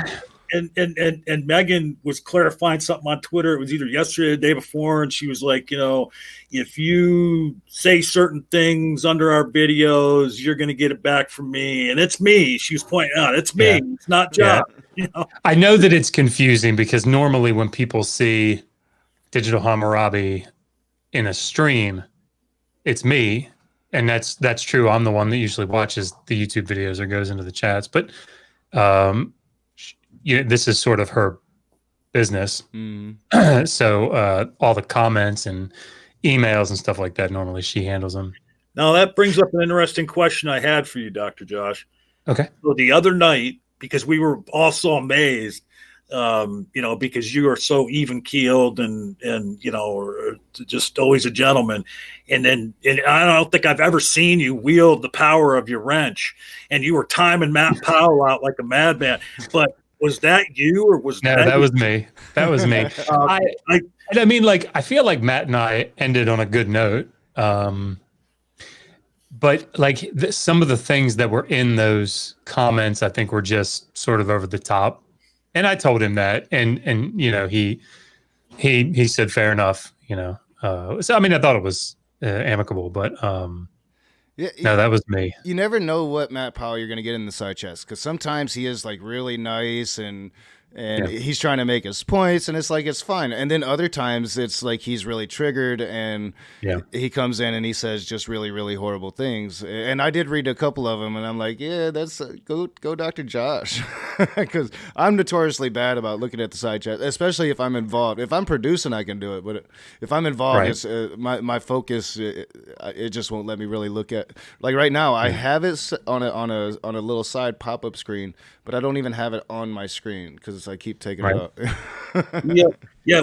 And Megan was clarifying something on Twitter. It was either yesterday or the day before, and she was like, if you say certain things under our videos, you're going to get it back from me. And it's me. She was pointing out, it's me. Yeah. It's not Josh. Yeah. I know that it's confusing because normally when people see Digital Hammurabi in a stream, it's me. And that's true. I'm the one that usually watches the YouTube videos or goes into the chats. But this is sort of her business. Mm. So all the comments and emails and stuff like that, normally she handles them. Now that brings up an interesting question I had for you, Dr. Josh. Okay. So the other night, because we were all so amazed, because you are so even keeled and just always a gentleman. And I don't think I've ever seen you wield the power of your wrench, and you were timing Matt Powell out like a madman. But was that you, or was that was me? That was me. I feel like Matt and I ended on a good note. But like some of the things that were in those comments, I think were just sort of over the top. And I told him that, and he said fair enough. So I mean, I thought it was amicable, but no, that was me. You never know what Matt Powell you're going to get in the side chats, because sometimes he is like really nice and and he's trying to make his points, and it's like it's fine. And then other times it's like he's really triggered, and he comes in and he says just really, really horrible things. And I did read a couple of them, and I'm like, yeah, that's go Dr. Josh, because I'm notoriously bad about looking at the side chat, especially if I'm involved. If I'm producing, I can do it, but if I'm involved, it's my focus. It just won't let me really look at. Like right now, I have it on a little side pop up screen, but I don't even have it on my screen because I keep taking it out.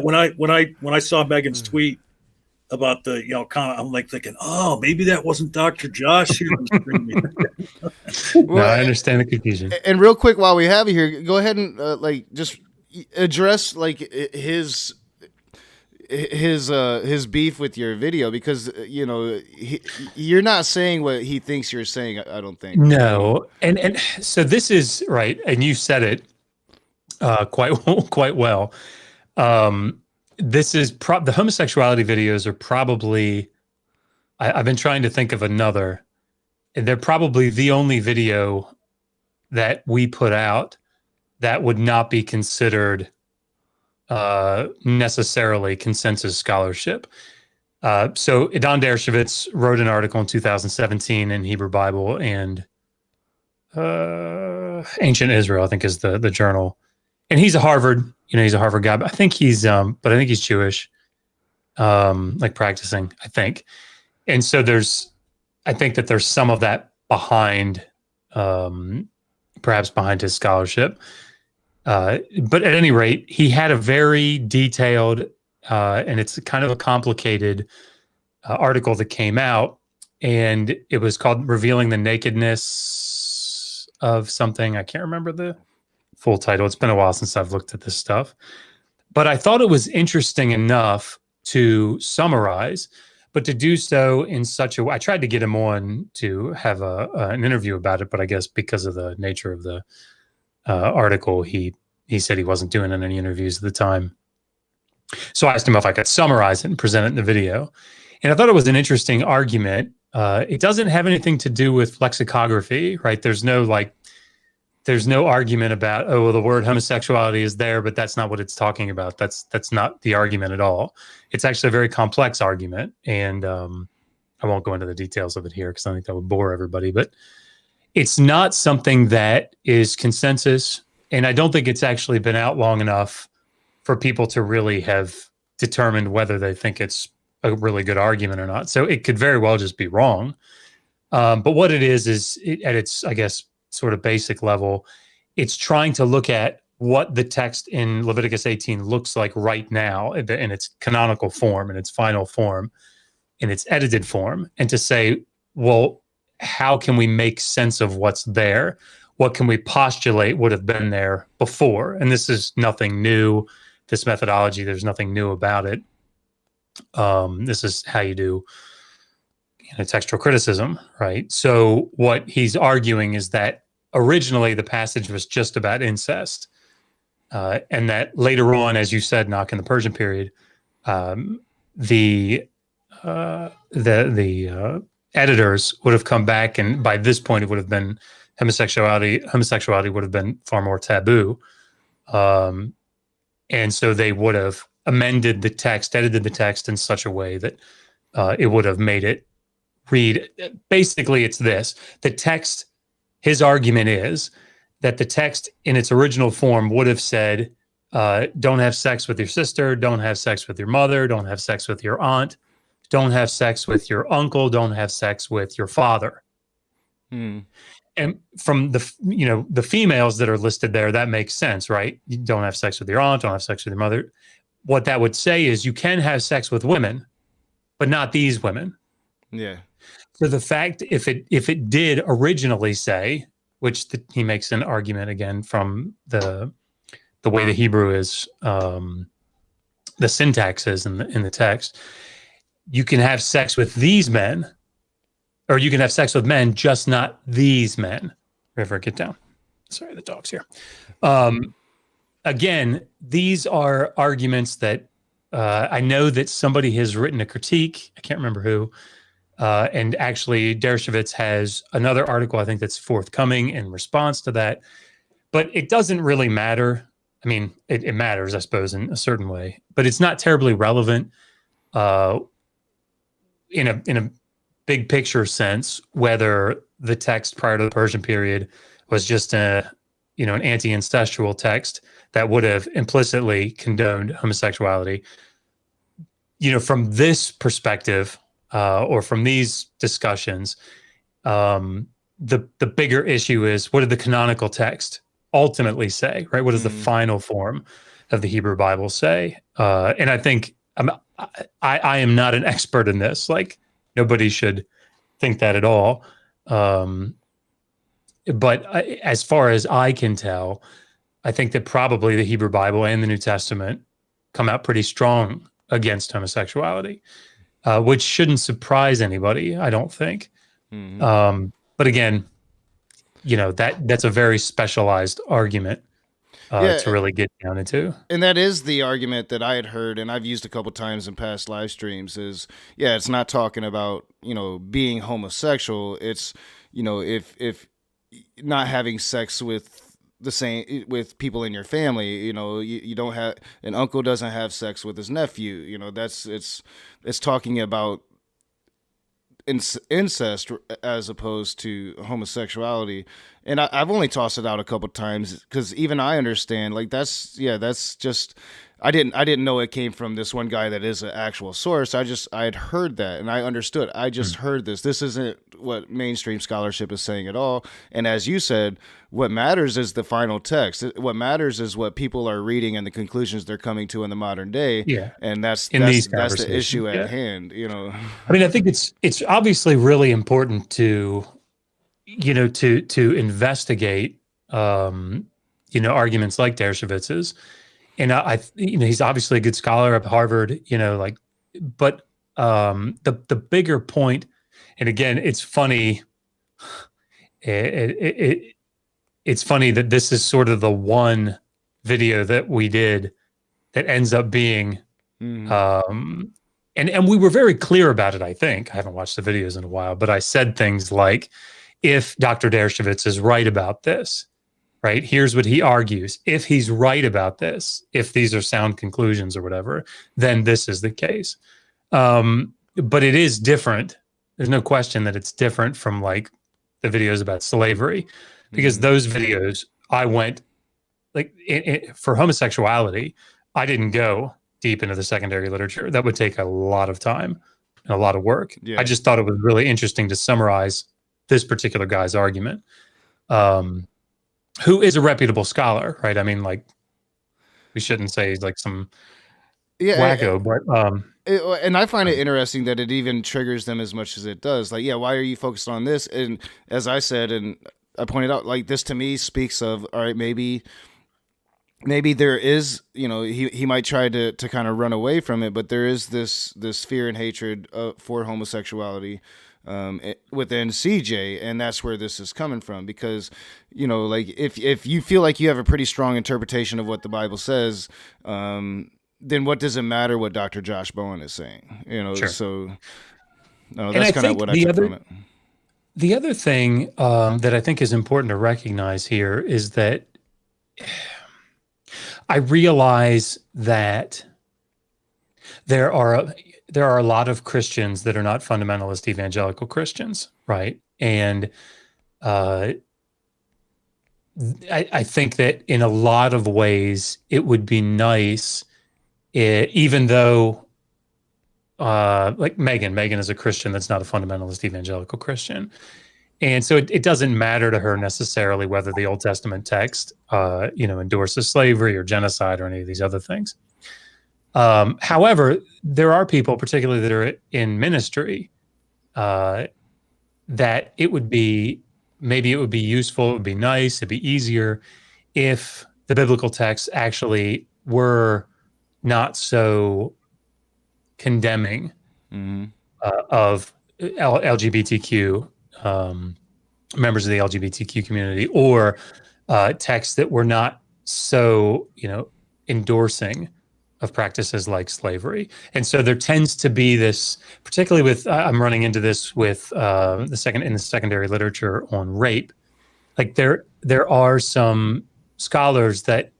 When I saw Megan's tweet about the comment, I'm like thinking, oh, maybe that wasn't Dr. Josh here on the screen. No, I understand the confusion. And real quick, while we have you here, go ahead and just address his beef with your video, because you're not saying what he thinks you're saying. I don't think. No, and so this is right, and you said it quite well. This is the homosexuality videos are probably. I've been trying to think of another, and they're probably the only video that we put out that would not be considered necessarily consensus scholarship. So Don Dershowitz wrote an article in 2017 in Hebrew Bible and Ancient Israel, I think is the journal. And he's a Harvard, he's a Harvard guy, but I think he's Jewish, like practicing, I think. And so I think that there's some of that behind, perhaps behind his scholarship. But at any rate, he had a very detailed, and it's kind of a complicated article that came out, and it was called "Revealing the Nakedness of Something." I can't remember the full title. It's been a while since I've looked at this stuff, but I thought it was interesting enough to summarize, but to do so in such a way. I tried to get him on to have an interview about it, but I guess because of the nature of the article, he said he wasn't doing any interviews at the time. So I asked him if I could summarize it and present it in the video. And I thought it was an interesting argument. It doesn't have anything to do with lexicography, right? There's no argument about, the word homosexuality is there, but that's not what it's talking about. That's not the argument at all. It's actually a very complex argument. And I won't go into the details of it here because I think that would bore everybody, but it's not something that is consensus, and I don't think it's actually been out long enough for people to really have determined whether they think it's a really good argument or not. So it could very well just be wrong. But what it is at its, I guess, sort of basic level, it's trying to look at what the text in Leviticus 18 looks like right now in its canonical form, in its final form, in its edited form, and to say, well, how can we make sense of what's there? What can we postulate would have been there before? And this is nothing new. This methodology, there's nothing new about it. This is how you do textual criticism, right? So what he's arguing is that originally the passage was just about incest, and that later on, as you said, Knock, in the Persian period, the editors would have come back, and by this point it would have been homosexuality would have been far more taboo, and so they would have edited the text in such a way that it would have made it read. Basically, it's this: the text. His argument is that the text in its original form would have said, "Don't have sex with your sister. Don't have sex with your mother. Don't have sex with your aunt. Don't have sex with your uncle. Don't have sex with your father." And from the females that are listed there, that makes sense, right? You don't have sex with your aunt. Don't have sex with your mother. What that would say is you can have sex with women, but not these women. Yeah. So the fact, if it did originally say, which he makes an argument again from the way the Hebrew is, the syntax is in the text, you can have sex with these men, or you can have sex with men, just not these men. River, get down. Sorry, the dog's here. Again, these are arguments that I know that somebody has written a critique. I can't remember who. And actually, Dershowitz has another article, I think, that's forthcoming in response to that. But it doesn't really matter I mean, it matters, I suppose, in a certain way, but it's not terribly relevant in a big picture sense, whether the text prior to the Persian period was just an anti-incestual text that would have implicitly condoned homosexuality. From this perspective, or from these discussions, the bigger issue is, what did the canonical text ultimately say, right? What does the final form of the Hebrew Bible say? And I think I am not an expert in this. Like, nobody should think that at all. But as far as I can tell, I think that probably the Hebrew Bible and the New Testament come out pretty strong against homosexuality, which shouldn't surprise anybody, I don't think. But again, that's a very specialized argument to really get down into. And that is the argument that I had heard, and I've used a couple times in past live streams, is, it's not talking about, being homosexual. It's, if not having sex with with people in your family, you don't have, an uncle doesn't have sex with his nephew, it's talking about incest as opposed to homosexuality. And I've only tossed it out a couple times because even I understand, like, that's just, I didn't know it came from this one guy that is an actual source. I had heard that and I understood. I just heard this. This isn't what mainstream scholarship is saying at all. And as you said, what matters is the final text. What matters is what people are reading and the conclusions they're coming to in the modern day. Yeah. And that's the issue at hand, I mean, I think it's obviously really important to investigate, arguments like Dershowitz's. And he's obviously a good scholar at Harvard, but the bigger point, and again, it's funny. It's funny that this is sort of the one video that we did that ends up being, and we were very clear about it. I think I haven't watched the videos in a while, but I said things like, if Dr. Dershowitz is right about this, right, here's what he argues. If he's right about this, if these are sound conclusions or whatever, then this is the case. But it is different. There's no question that it's different from like the videos about slavery, because those videos, I went like for homosexuality, I didn't go deep into the secondary literature. That would take a lot of time and a lot of work. Yeah. I just thought it was really interesting to summarize this particular guy's argument, who is a reputable scholar, right? I mean, like, we shouldn't say he's like some wacko, but and I find it interesting that it even triggers them as much as it does. Like, why are you focused on this? And as I said, and I pointed out, like, this to me speaks of, all right, maybe there is, he might try to kind of run away from it, but there is this fear and hatred for homosexuality within CJ, and that's where this is coming from. Because, like, if you feel like you have a pretty strong interpretation of what the Bible says, then what does it matter what Dr. Josh Bowen is saying? Sure. So that's kind of what I took from it. The other thing that I think is important to recognize here is that I realize that there are a lot of Christians that are not fundamentalist evangelical Christians, right? And I think that in a lot of ways it would be nice, even though like Megan is a Christian that's not a fundamentalist evangelical Christian. And so it doesn't matter to her necessarily whether the Old Testament text, endorses slavery or genocide or any of these other things. However, there are people, particularly that are in ministry, that it would be useful, it would be nice, it'd be easier if the biblical texts actually were not so condemning of LGBTQ members of the LGBTQ community, or texts that were not so endorsing of practices like slavery. And so there tends to be this, particularly with I'm running into this with the secondary literature on rape. Like there are some scholars that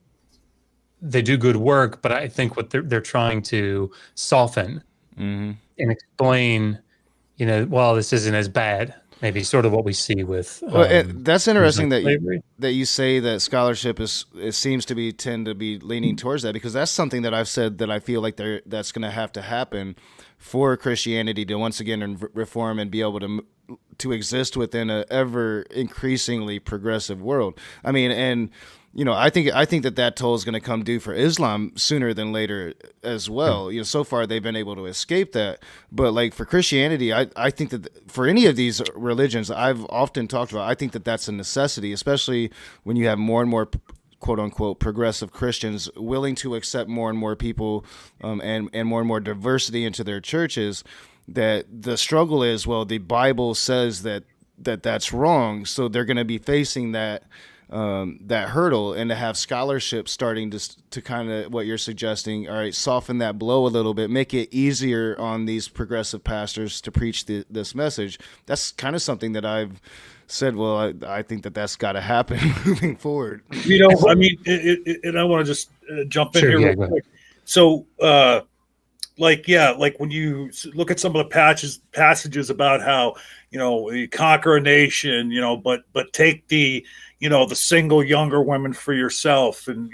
they do good work, but I think what they're trying to soften Mm-hmm. and explain, well, this isn't as bad. Maybe sort of what we see with. Well, that's interesting that slavery. you say that scholarship it seems to be tend to be leaning towards that, because that's something that I've said that I feel like that's going to happen for Christianity to once again reform and be able to exist within a ever increasingly progressive world. I mean, and I think that toll is going to come due for Islam sooner than later as well. So far they've been able to escape that, but like for Christianity, I think that for any of these religions I've often talked about, I think that that's a necessity, especially when you have more and more quote unquote progressive Christians willing to accept more and more people and more and more diversity into their churches. That the struggle is, well, the Bible says that's wrong, so they're going to be facing that hurdle, and to have scholarship starting to kind of what you're suggesting, all right, soften that blow a little bit, make it easier on these progressive pastors to preach this message. That's kind of something that I've said, well, I think that's got to happen moving forward. I mean, and I want to just jump in here real quick. So, like when you look at some of the passages about how, you conquer a nation, but take the, the single younger women for yourself. And,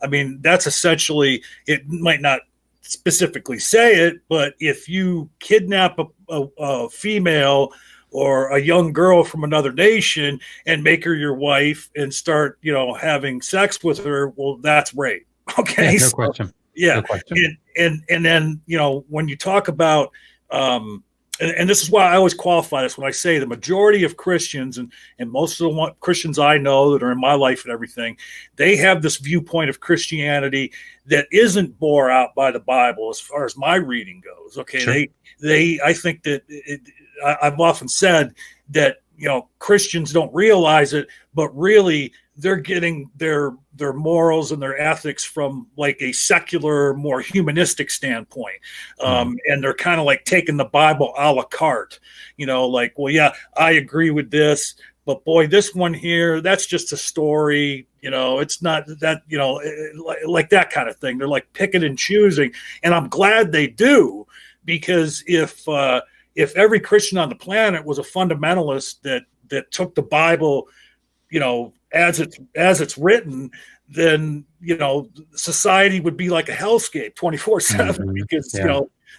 I mean, that's essentially, it might not specifically say it, but if you kidnap a female or a young girl from another nation and make her your wife and start, having sex with her, well, that's rape. Okay. Yeah, no question. Yeah. No question. And then, when you talk about, and this is why I always qualify this when I say the majority of Christians and most of the Christians I know that are in my life and everything, they have this viewpoint of Christianity that isn't bore out by the Bible as far as my reading goes. Okay. Sure. I think that I've often said that, Christians don't realize it, but really they're getting their morals and their ethics from like a secular, more humanistic standpoint. And they're kind of like taking the Bible a la carte, like, well, yeah, I agree with this, but boy, this one here, that's just a story. It's not that, like that kind of thing. They're like picking and choosing. And I'm glad they do, because if every Christian on the planet was a fundamentalist that took the Bible, as it's written, then, society would be like a hellscape 24/7 because,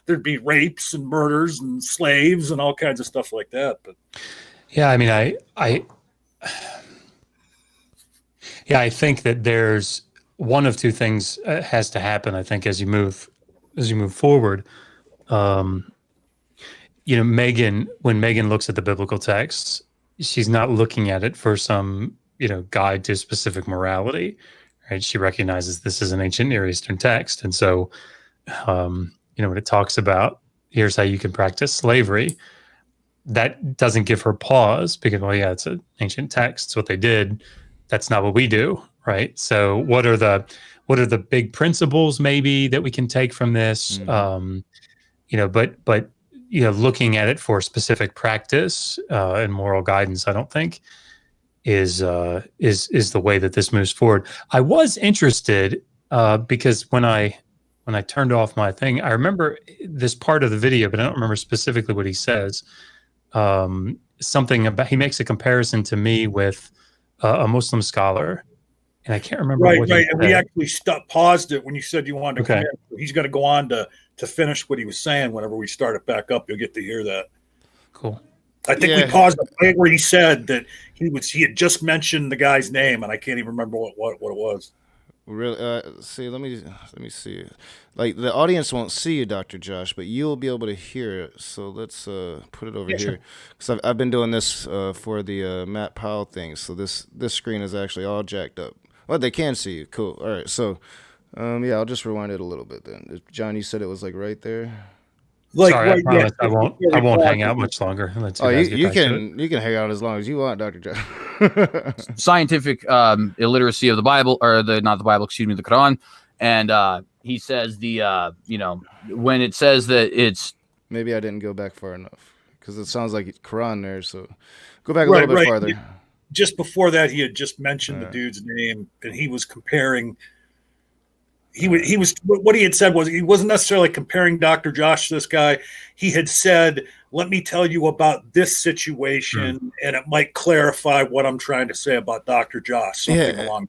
there'd be rapes and murders and slaves and all kinds of stuff like that. But yeah, I mean, I think that there's one of two things has to happen. I think as you move forward, Megan, when Megan looks at the biblical texts, she's not looking at it for some, guide to specific morality, right? She recognizes this is an ancient Near Eastern text. And so, when it talks about here's how you can practice slavery, that doesn't give her pause because, well, yeah, it's an ancient text. It's what they did. That's not what we do, right? So what are the big principles maybe that we can take from this? But looking at it for specific practice and moral guidance, I don't think is the way that this moves forward. I was interested because when I turned off my thing, I remember this part of the video, but I don't remember specifically what he says. Something about, he makes a comparison to me with a Muslim scholar, and I can't remember. Right. And we actually paused it when you said you wanted to. Okay. He's going to go on to finish what he was saying. Whenever we start it back up, you'll get to hear that. Cool. I think we paused the point where he said that he had just mentioned the guy's name, and I can't even remember what it was. Really? See, let me see. Like, the audience won't see you, Dr. Josh, but you'll be able to hear it. So let's put it over here. Because I've been doing this for the Matt Powell thing. So this screen is actually all jacked up. Well, they can see you. Cool. All right. So, I'll just rewind it a little bit then. John, you said it was like right there. Sorry, I promise I won't hang out much longer. You can hang out as long as you want, Dr. Josh. Scientific illiteracy of the Bible, or the Quran, and he says when it says that it's, maybe I didn't go back far enough because it sounds like Quran there. So go back a little bit farther. Just before that, he had just mentioned the dude's name, and he was comparing he was what he had said was he wasn't necessarily comparing Dr. Josh to this guy. He had said, let me tell you about this situation, and it might clarify what I'm trying to say about Dr. Josh. Something along.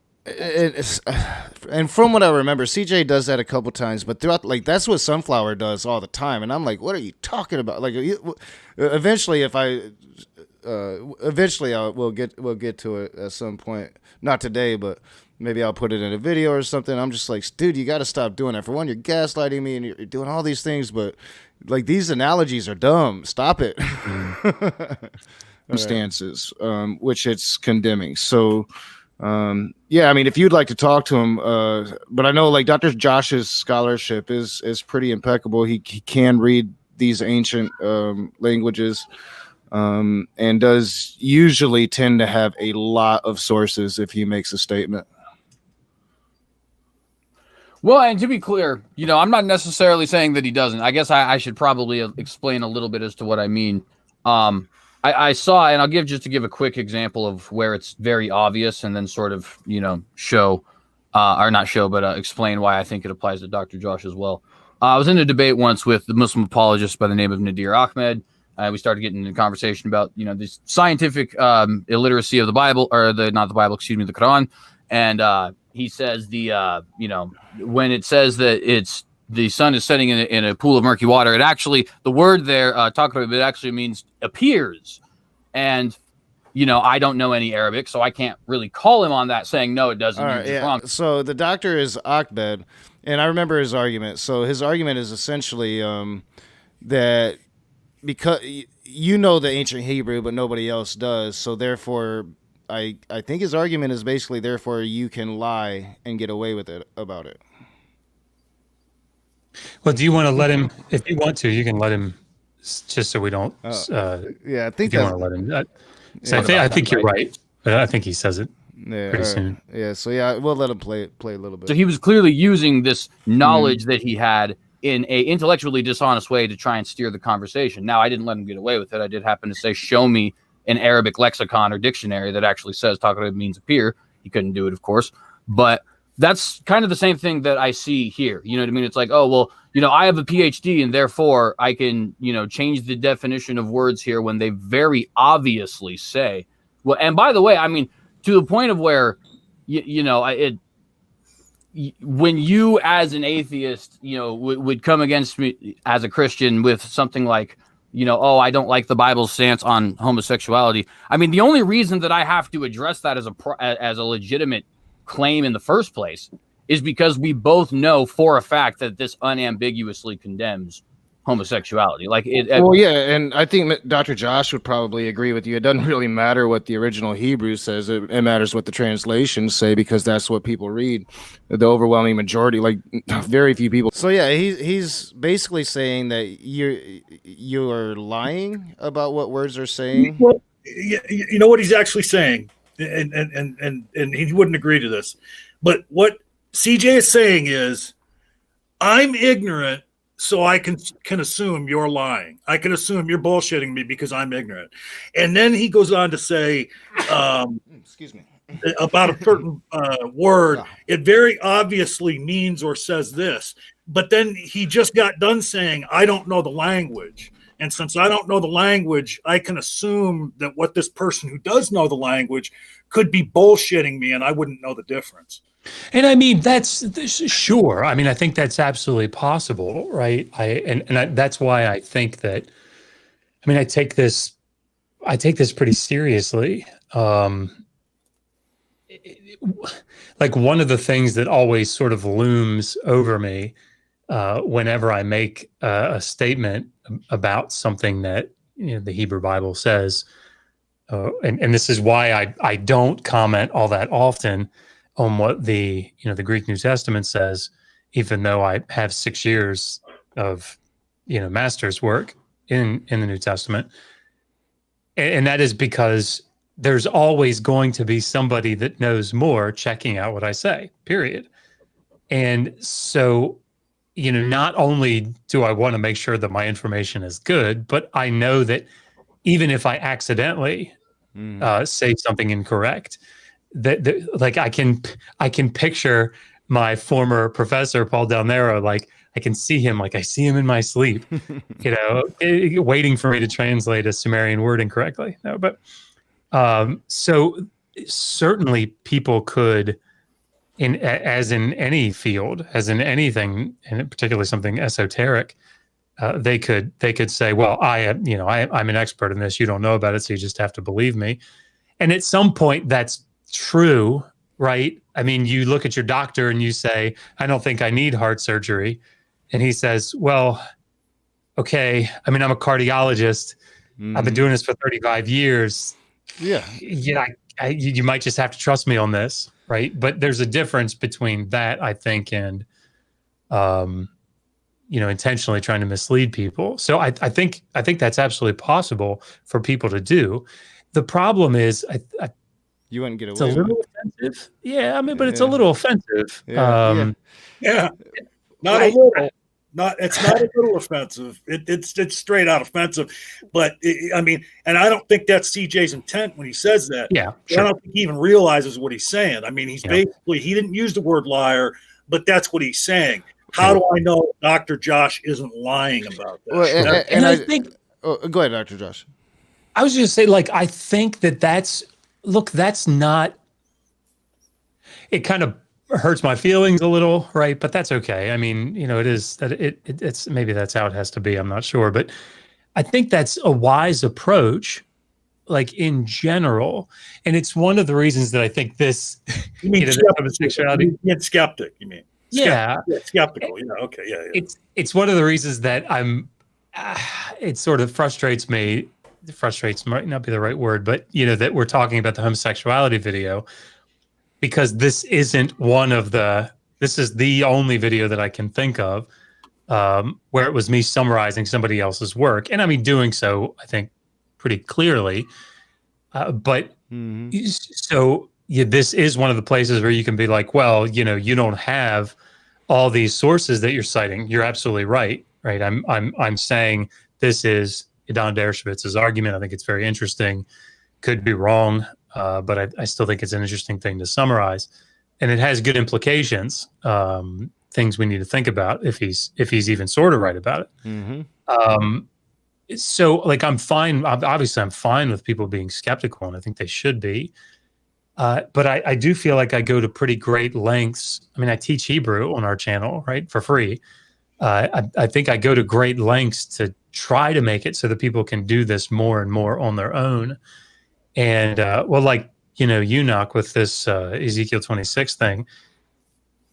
And from what I remember, CJ does that a couple times, but throughout, like, that's what Sunflower does all the time. And I'm like, what are you talking about? Like, eventually, we'll get to it at some point. Not today, but maybe I'll put it in a video or something. I'm just like, dude, you got to stop doing that. For one, you're gaslighting me and you're doing all these things, but like these analogies are dumb. Stop it. Stances, which it's condemning. So, yeah, I mean, if you'd like to talk to him, but I know like Dr. Josh's scholarship is pretty impeccable. He can read these ancient languages. And does usually tend to have a lot of sources if he makes a statement. Well, and to be clear, I'm not necessarily saying that he doesn't. I guess I should probably explain a little bit as to what I mean. I saw, and I'll give a quick example of where it's very obvious, and then sort of, show, or not show, but explain why I think it applies to Dr. Josh as well. I was in a debate once with the Muslim apologist by the name of Nadir Ahmed. We started getting into a conversation about, this scientific illiteracy of the Bible, or the Quran. And he says when it says that the sun is setting in a pool of murky water, it actually, the word there, it actually means appears. And, I don't know any Arabic, so I can't really call him on that saying, no, it doesn't. All right, yeah. So the doctor is Ahmed, and I remember his argument. So his argument is essentially that because you know the ancient Hebrew, but nobody else does. So therefore, I think his argument is basically, therefore, you can lie and get away with it about it. Well, do you want to let him? If you want to, you can let him, just so we don't. Yeah, I think you want to let him. So I think you're right. I think he says it pretty soon. Yeah, so we'll let him play a little bit. So he was clearly using this knowledge that he had in a intellectually dishonest way to try and steer the conversation. Now, I didn't let him get away with it. I did happen to say, show me an Arabic lexicon or dictionary that actually says Taqrib means appear. He couldn't do it, of course. But that's kind of the same thing that I see here. You know what I mean? It's like, oh, well, I have a PhD and therefore I can, change the definition of words here when they very obviously say, well, and by the way, I mean, to the point of where, when you as an atheist, would come against me as a Christian with something like, oh, I don't like the Bible's stance on homosexuality. I mean, the only reason that I have to address that as a legitimate claim in the first place is because we both know for a fact that this unambiguously condemns homosexuality. Like it. Well, yeah, and I think Dr. Josh would probably agree with you. It doesn't really matter what the original Hebrew says. It matters what the translations say, because that's what people read. The overwhelming majority, like very few people. So yeah, he's basically saying that you are lying about what words are saying. Well, you know what he's actually saying, and he wouldn't agree to this, but what CJ is saying is, I'm ignorant, so I can assume you're lying. I can assume you're bullshitting me because I'm ignorant. And then he goes on to say, excuse me, about a certain word, it very obviously means or says this. But then he just got done saying, I don't know the language. And since I don't know the language, I can assume that what this person who does know the language could be bullshitting me, and I wouldn't know the difference. And I mean, that's sure. I mean, I think that's absolutely possible, right? That's why I think that. I mean, I take this pretty seriously. Like one of the things that always sort of looms over me whenever I make a statement about something that the Hebrew Bible says, and this is why I don't comment all that often on what the Greek New Testament says, even though I have 6 years of master's work in the New Testament, and that is because there's always going to be somebody that knows more checking out what I say, period. And so, not only do I want to make sure that my information is good, but I know that even if I accidentally say something incorrect, that like I can picture my former professor, Paul Del Nero, like I can see him, like I see him in my sleep, waiting for me to translate a Sumerian word incorrectly. No, but so certainly people could, as in any field, as in anything, and particularly something esoteric, they could say, well, I'm an expert in this. You don't know about it, so you just have to believe me. And at some point, that's true, right? I mean, you look at your doctor and you say, I don't think I need heart surgery. And he says, well, okay. I mean, I'm a cardiologist. I've been doing this for 35 years. Yeah. You might just have to trust me on this, right? But there's a difference between that, I think, and intentionally trying to mislead people. So I think that's absolutely possible for people to do. The problem is, you wouldn't get away. It's a little offensive. Yeah, I mean, but it's a little offensive. Yeah. Not a little. It's not a little offensive. It's straight out offensive. But and I don't think that's CJ's intent when he says that. Yeah, sure. I don't think he even realizes what he's saying. I mean, he's basically, he didn't use the word liar, but that's what he's saying. How do I know Dr. Josh isn't lying about that? Well, and I think. Oh, go ahead, Dr. Josh. I was just saying, like, I think that's not. It kind of hurts my feelings a little, right? But that's okay. I mean, it is that it's maybe that's how it has to be. I'm not sure, but I think that's a wise approach, like in general, and it's one of the reasons that I think this. You mean homosexuality? Skeptic? You mean? Skeptical. Yeah. Okay. Yeah. It's one of the reasons that I'm. It sort of frustrates me. Frustrates might not be the right word, but that we're talking about the homosexuality video, because this isn't one of the. This is the only video that I can think of where it was me summarizing somebody else's work, and I mean doing so, I think, pretty clearly. But so. Yeah, this is one of the places where you can be like, well, you don't have all these sources that you're citing. You're absolutely right. I'm saying this is Don Dershowitz's argument. I think it's very interesting. Could be wrong, but I still think it's an interesting thing to summarize, and it has good implications. Things we need to think about if he's even sort of right about it. So, like, I'm fine. Obviously, I'm fine with people being skeptical, and I think they should be. But I do feel like I go to pretty great lengths. I mean, I teach Hebrew on our channel, right, for free. I think I go to great lengths to try to make it so that people can do this more and more on their own. And, Enoch with this Ezekiel 26 thing,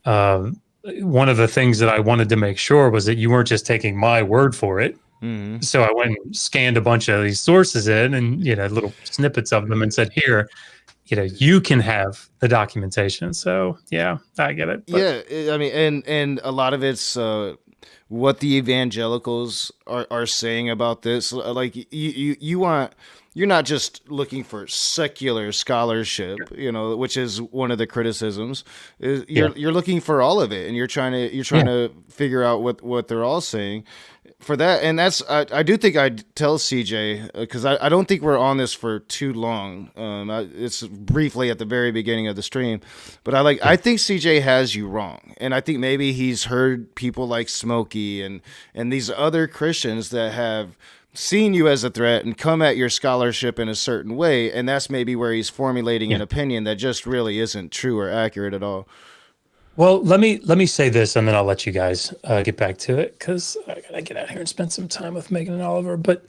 one of the things that I wanted to make sure was that you weren't just taking my word for it. So I went and scanned a bunch of these sources in and, little snippets of them and said, here, you can have the documentation. So yeah, I get it. But. Yeah, I mean, and a lot of it's what the evangelicals are saying about this. Like you're not just looking for secular scholarship, which is one of the criticisms. You're looking for all of it, and you're trying to figure out what they're all saying. For that, and that's I do think I'd tell CJ, because I don't think we're on this for too long. It's briefly at the very beginning of the stream, but I think CJ has you wrong, and I think maybe he's heard people like Smokey and these other Christians that have seen you as a threat and come at your scholarship in a certain way, and that's maybe where he's formulating an opinion that just really isn't true or accurate at all. Well, let me say this, and then I'll let you guys get back to it, because I gotta get out here and spend some time with Megan and Oliver. But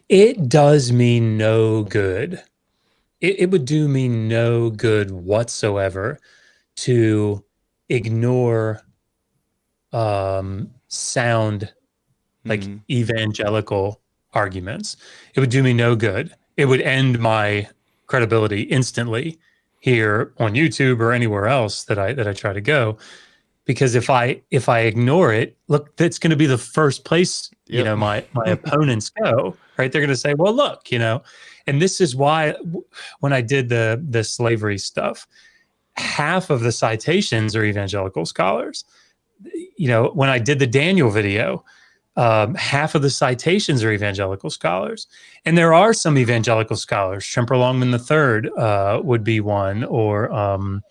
it does me no good. It would do me no good whatsoever to ignore sound evangelical arguments. It would do me no good. It would end my credibility instantly here on YouTube or anywhere else that I try to go, because if I ignore it, look, that's going to be the first place my opponents go, right? They're going to say, well, look, and this is why when I did the slavery stuff, half of the citations are evangelical scholars. When I did the Daniel video, half of the citations are evangelical scholars, and there are some evangelical scholars. Shemper Longman III would be one, or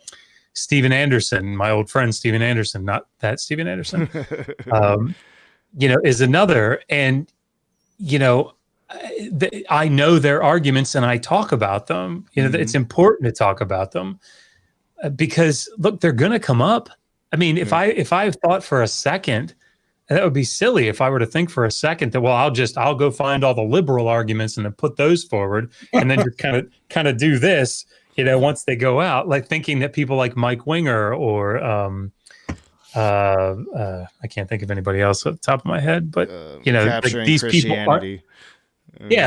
Steven Anderson, my old friend Steven Anderson, not that Steven Anderson, is another. And, I know their arguments and I talk about them. It's important to talk about them because, look, they're going to come up. I mean, if I thought for a second, and that would be silly if I were to think for a second that, well, I'll go find all the liberal arguments and then put those forward and then just kind of do this, once they go out, like thinking that people like Mike Winger or I can't think of anybody else at the top of my head, but like these people are,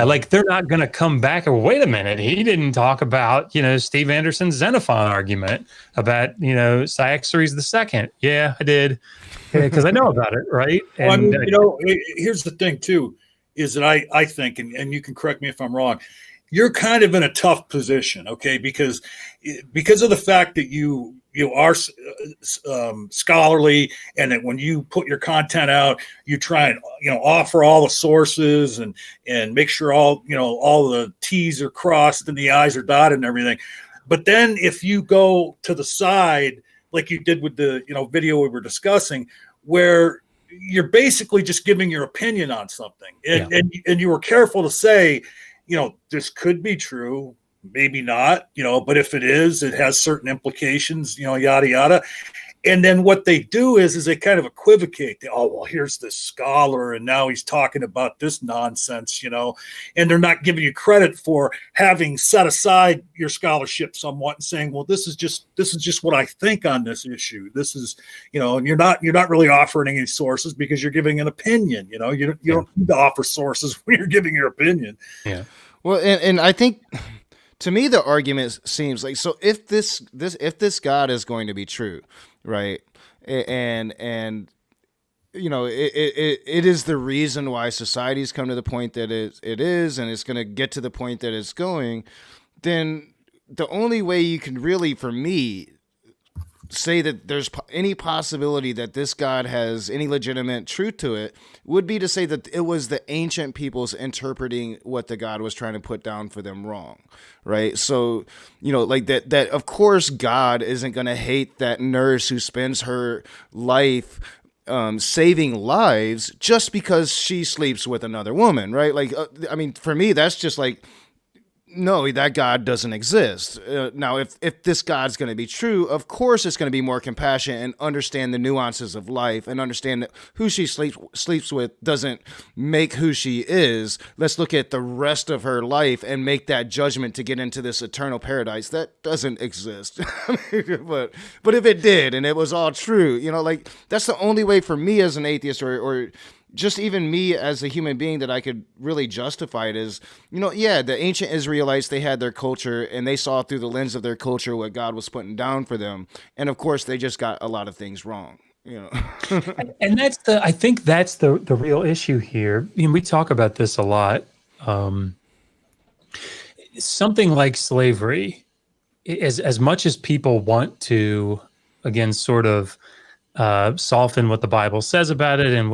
like they're not going to come back and wait a minute. He didn't talk about, Steve Anderson's Xenophon argument about, Cyaxares II. Yeah, I did. Because I know about it, right? And, here's the thing too, is that I think, and you can correct me if I'm wrong, you're kind of in a tough position, okay? Because of the fact that you are scholarly, and that when you put your content out, you try and offer all the sources and make sure all the T's are crossed and the I's are dotted and everything. But then if you go to the side, like you did with the video we were discussing, where you're basically just giving your opinion on something, and you were careful to say, this could be true, maybe not, but if it is, it has certain implications, yada yada. And then what they do is they kind of equivocate. Here's this scholar, and now he's talking about this nonsense, and they're not giving you credit for having set aside your scholarship somewhat and saying, well, this is just what I think on this issue. This is, and you're not really offering any sources because you're giving an opinion. You don't need to offer sources when you're giving your opinion. Yeah. Well, and I think, to me, the argument seems like, so if this God is going to be true, right, and it is the reason why society's come to the point that it is, and it's going to get to the point that it's going, then the only way you can really, for me, say that there's any possibility that this God has any legitimate truth to it would be to say that it was the ancient peoples interpreting what the God was trying to put down for them wrong, right? So, like that of course God isn't going to hate that nurse who spends her life saving lives just because she sleeps with another woman, right? Like, for me, that's just like, no, that God doesn't exist. Now, if this God's going to be true, of course it's going to be more compassionate and understand the nuances of life and understand that who she sleeps with doesn't make who she is. Let's look at the rest of her life and make that judgment to get into this eternal paradise. That doesn't exist. But if it did and it was all true, like that's the only way for me as an atheist or just even me as a human being that I could really justify it is, the ancient Israelites, they had their culture and they saw through the lens of their culture what God was putting down for them. And of course, they just got a lot of things wrong, And I think that's the real issue here. We talk about this a lot. Something like slavery, as much as people want to, again, sort of soften what the Bible says about it, and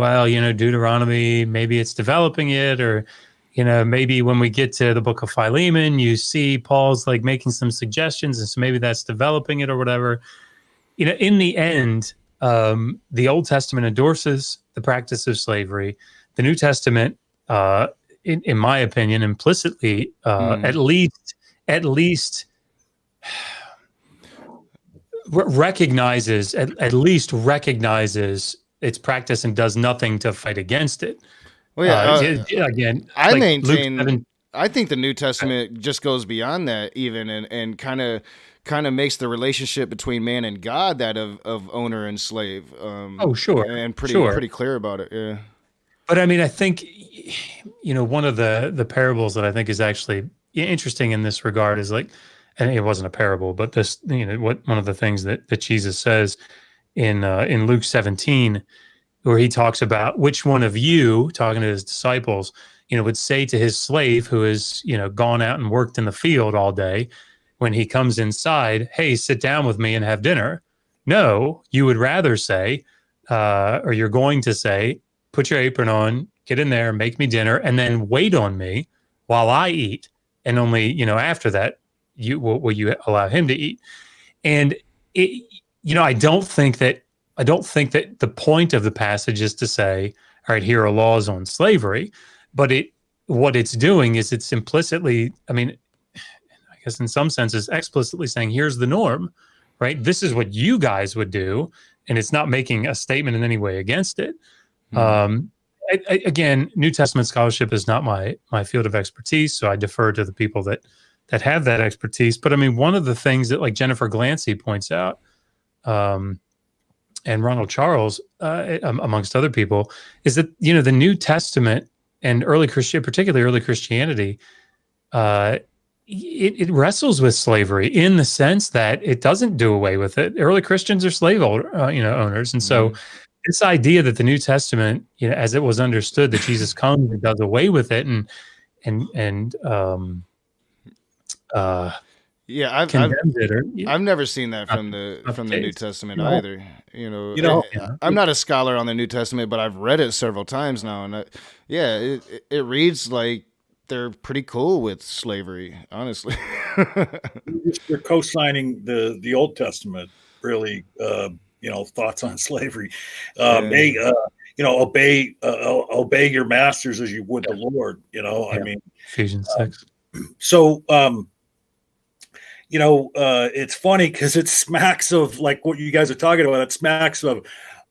Deuteronomy, maybe it's developing it, or maybe when we get to the book of Philemon, you see Paul's like making some suggestions, and so maybe that's developing it or whatever. In the end, the Old Testament endorses the practice of slavery. The New Testament, in my opinion, implicitly, at least recognizes its practice and does nothing to fight against it. Well, again, I like maintain. I think the New Testament just goes beyond that, even, and kind of makes the relationship between man and God that of owner and slave. Sure, and pretty clear about it. Yeah. But I think one of the parables that I think is actually interesting in this regard is like. And it wasn't a parable, but this, one of the things that Jesus says in Luke 17, where he talks about which one of you, talking to his disciples, would say to his slave who has, gone out and worked in the field all day, when he comes inside, hey, sit down with me and have dinner. No, you would rather say, or you're going to say, put your apron on, get in there, make me dinner, and then wait on me while I eat. And only, after that, will you allow him to eat? And I don't think that the point of the passage is to say, all right, here are laws on slavery, but what it's doing is it's implicitly, I mean, I guess in some senses, explicitly saying, here's the norm, right? This is what you guys would do, and it's not making a statement in any way against it. Again, New Testament scholarship is not my field of expertise, so I defer to the people that have that expertise. But I mean, one of the things that like Jennifer Glancy points out, and Ronald Charles, amongst other people, is that the New Testament and particularly early Christianity, it wrestles with slavery in the sense that it doesn't do away with it. Early Christians are slave owners, and so this idea that the New Testament, as it was understood, that Jesus comes and does away with it, I've never seen that from the New Testament either. I'm not a scholar on the New Testament, but I've read it several times now, and it reads like they're pretty cool with slavery, honestly. They're co-signing the Old Testament, really. Thoughts on slavery. Obey your masters as you would the Lord. I mean, Ephesians 6. So, it's funny because it smacks of like what you guys are talking about. It smacks of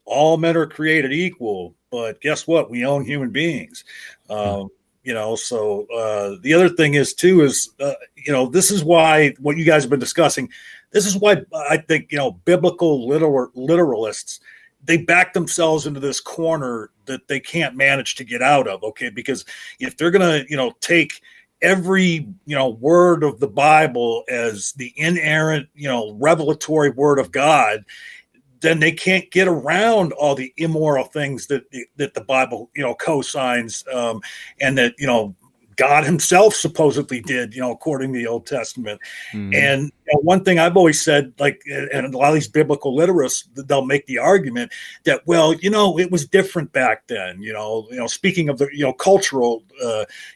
all men are created equal, but guess what? We own human beings. So the other thing is this is why what you guys have been discussing. This is why I think, biblical literalists, they back themselves into this corner that they can't manage to get out of. Okay. Because if they're going to, take every, word of the Bible as the inerrant, revelatory word of God, then they can't get around all the immoral things that the Bible, co-signs, and that, God himself supposedly did, according to the Old Testament. And one thing I've always said, and a lot of these biblical literalists, they'll make the argument that, it was different back then, speaking of the, cultural,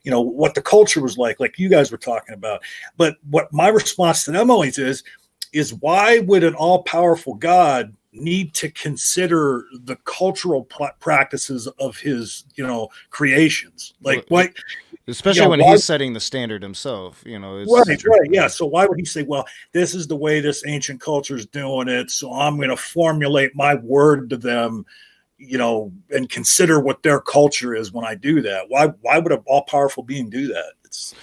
what the culture was like you guys were talking about. But what my response to them always is why would an all-powerful God need to consider the cultural practices of his, creations? Especially when he's setting the standard himself, Right. Yeah. So why would he say, well, this is the way this ancient culture is doing it, so I'm going to formulate my word to them, and consider what their culture is when I do that? Why would an all-powerful being do that?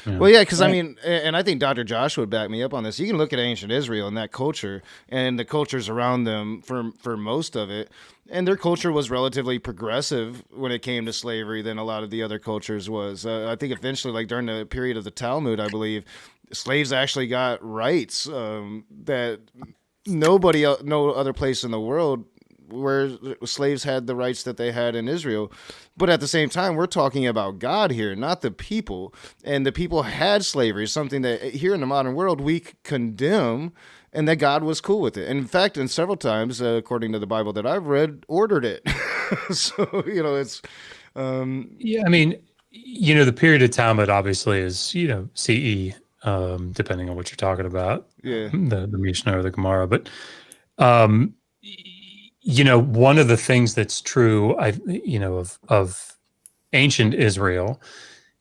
Because I mean, and I think Dr. Josh would back me up on this. You can look at ancient Israel and that culture and the cultures around them for most of it. And their culture was relatively progressive when it came to slavery than a lot of the other cultures was. I think eventually, during the period of the Talmud, I believe, slaves actually got rights that no other place in the world where slaves had the rights that they had in Israel. But at the same time, we're talking about God here, not the people. And the people had slavery, something that here in the modern world we condemn, and that God was cool with it. And in fact, and several times, according to the Bible that I've read, ordered it. So, it's... I mean, the period of Talmud obviously is, CE, depending on what you're talking about. Yeah. The Mishnah or the Gemara. But, one of the things that's true, of ancient Israel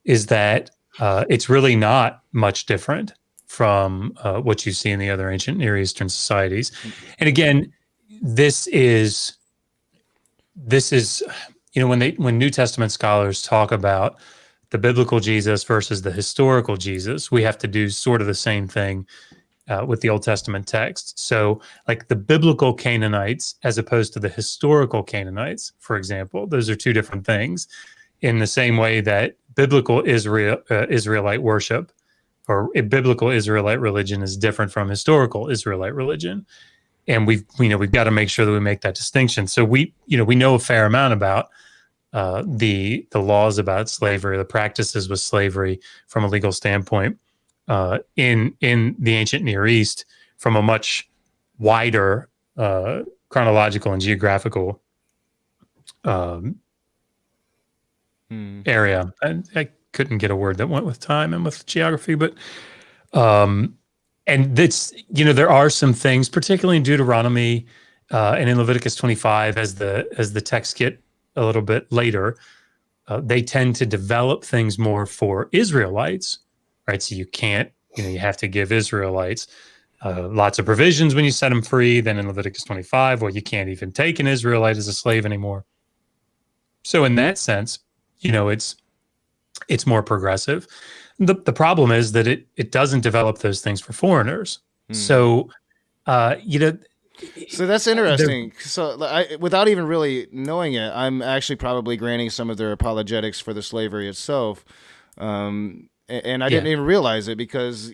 is that it's really not much different from what you see in the other ancient Near Eastern societies. And again, this is when New Testament scholars talk about the biblical Jesus versus the historical Jesus, we have to do sort of the same thing with the Old Testament text. So like the biblical Canaanites as opposed to the historical Canaanites, for example, those are two different things, in the same way that biblical Israelite worship or a biblical Israelite religion is different from historical Israelite religion. And we've got to make sure that we make that distinction. So we know a fair amount about the laws about slavery, the practices with slavery from a legal standpoint in the ancient Near East from a much wider chronological and geographical area. I couldn't get a word that went with time and with geography, but And that's, there are some things, particularly in Deuteronomy and in Leviticus 25, as the texts get a little bit later, they tend to develop things more for Israelites, right? So you can't, you have to give Israelites lots of provisions when you set them free. Then in Leviticus 25, well, you can't even take an Israelite as a slave anymore. So in that sense, it's more progressive. The problem is that it doesn't develop those things for foreigners. So, So that's interesting. So without even really knowing it, I'm actually probably granting some of their apologetics for the slavery itself. And I didn't even realize it because